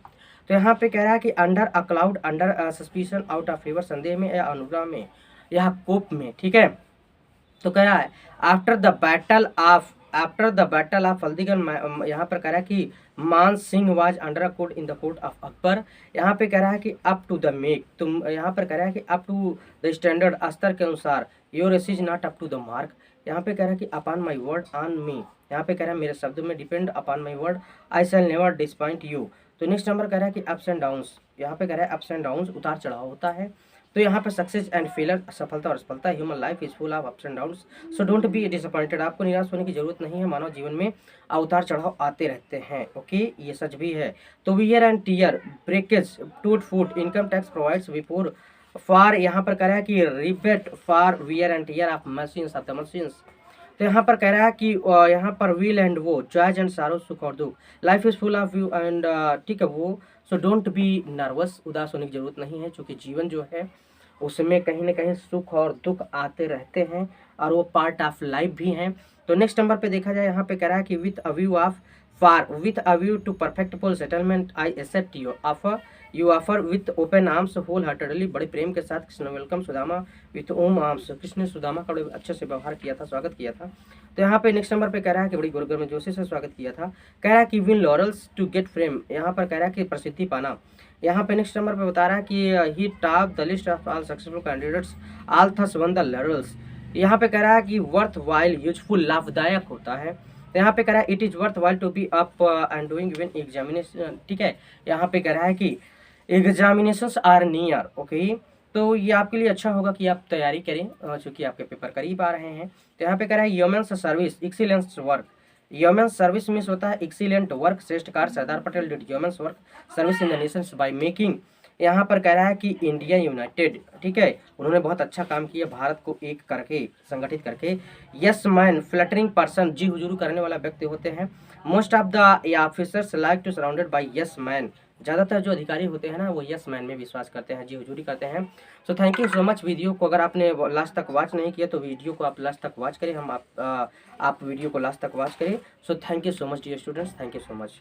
तो यहाँ पे कह रहा है कि under a cloud, under suspicion, out of favour, संदेह में या अनुग्रह में या कोप में, ठीक है। तो कह रहा है आफ्टर द बैटल ऑफ हल्दीगंज, यहाँ पर कह रहा है कि मान Singh was under code in the court of Akbar. यहाँ पे कह रहा है कि अप टू द मेक, तुम यहाँ पर कह रहा है कि अप टू द स्टैंडर्ड, स्तर के अनुसार, your race is not up to the mark. यहाँ पे कह रहा है कि upon my word on me, यहाँ पे कह रहा है मेरे शब्द में, depend upon my word I shall never disappoint you. तो नेक्स्ट नंबर कह रहा है कि अप्स एंड डाउन्स, यहाँ पे कह रहा है अप्स एंड डाउन्स, उतार चढ़ाव होता है। तो यहाँ पे सक्सेस एंड फेलर, सफलता और असफलता, human life is full of ups and downs, so don't be disappointed, आपको निराश होने की जरूरत नहीं है, मानव जीवन में उतार चढ़ाव आते रहते हैं, ओके, ये सच भी है। तो वियर एंड टीयर, ब्रेकेज, टूट फूट, income tax provides before for, यहाँ पर कह रहा है कि rebate for wear and tear of machines of the machines. तो यहाँ पर कह रहा है कि यहाँ पर weal and woe, joys and sorrows, सुख और दुख, life is full of you and, ठीक है, वो, सो डोंट बी नर्वस, उदास होने की जरूरत नहीं है, क्योंकि जीवन जो है उसमें कहीं ना कहीं सुख और दुख आते रहते हैं और वो पार्ट ऑफ लाइफ भी हैं। तो नेक्स्ट नंबर पे देखा जाए, यहाँ पे कह रहा है कि with a view of far, with a view to perfect full settlement I accept you offer with open arms wholeheartedly, बड़े प्रेम के साथ Krishna welcome Sudama with open arms, Krishna ने सुदामा का बड़े अच्छे से व्यवहार किया था, स्वागत किया था। तो यहाँ पे नेक्स्ट नंबर पे कह रहा है कि बड़ी गुरुगर में जोशी से स्वागत किया था। कह रहा है कि win laurels to get frame, यहाँ पर कह रहा है कि प्रसिद्धि पाना। यहाँ पे नेक्स्ट नंबर पे बता रहा है कि he top the list of all successful candidates all thus won the laurels. यहाँ पे कह रहा है कि वर्थ वाइल, यूजफुल, लाभदायक होता है। तो यहाँ पे कह रहा है it is worthwhile to be up and doing even examination, ठीक है। यहाँ पे कह रहा है कि एग्जामिनेशंस आर नियर, ओके, तो ये आपके लिए अच्छा होगा कि आप तैयारी करें, चूंकि आपके पेपर करीब आ रहे हैं। तो यहाँ पे कह रहा है yeoman's service excellence work, yeoman's service means होता है एक्सीलेंट वर्क, श्रेष्ठ कार्य, Sardar Patel did yeoman's work service in the nations by making. यहाँ पर कह रहा है कि इंडिया यूनाइटेड, ठीक है, उन्होंने बहुत अच्छा काम किया भारत को एक करके, संगठित करके। यस मैन, फ्लटरिंग पर्सन, जी हुजूरी करने वाला व्यक्ति होते हैं। Most of the officers like to surrounded by yes man, ज़्यादातर जो अधिकारी होते हैं ना वो यस मैन में विश्वास करते हैं, जी हुजूरी करते हैं। सो thank you so much. Video को अगर आपने लास्ट तक वॉच नहीं किया तो वीडियो को आप लास्ट तक वॉच करें, आप वीडियो को लास्ट तक वॉच करें। So thank you so much dear students, thank you so much.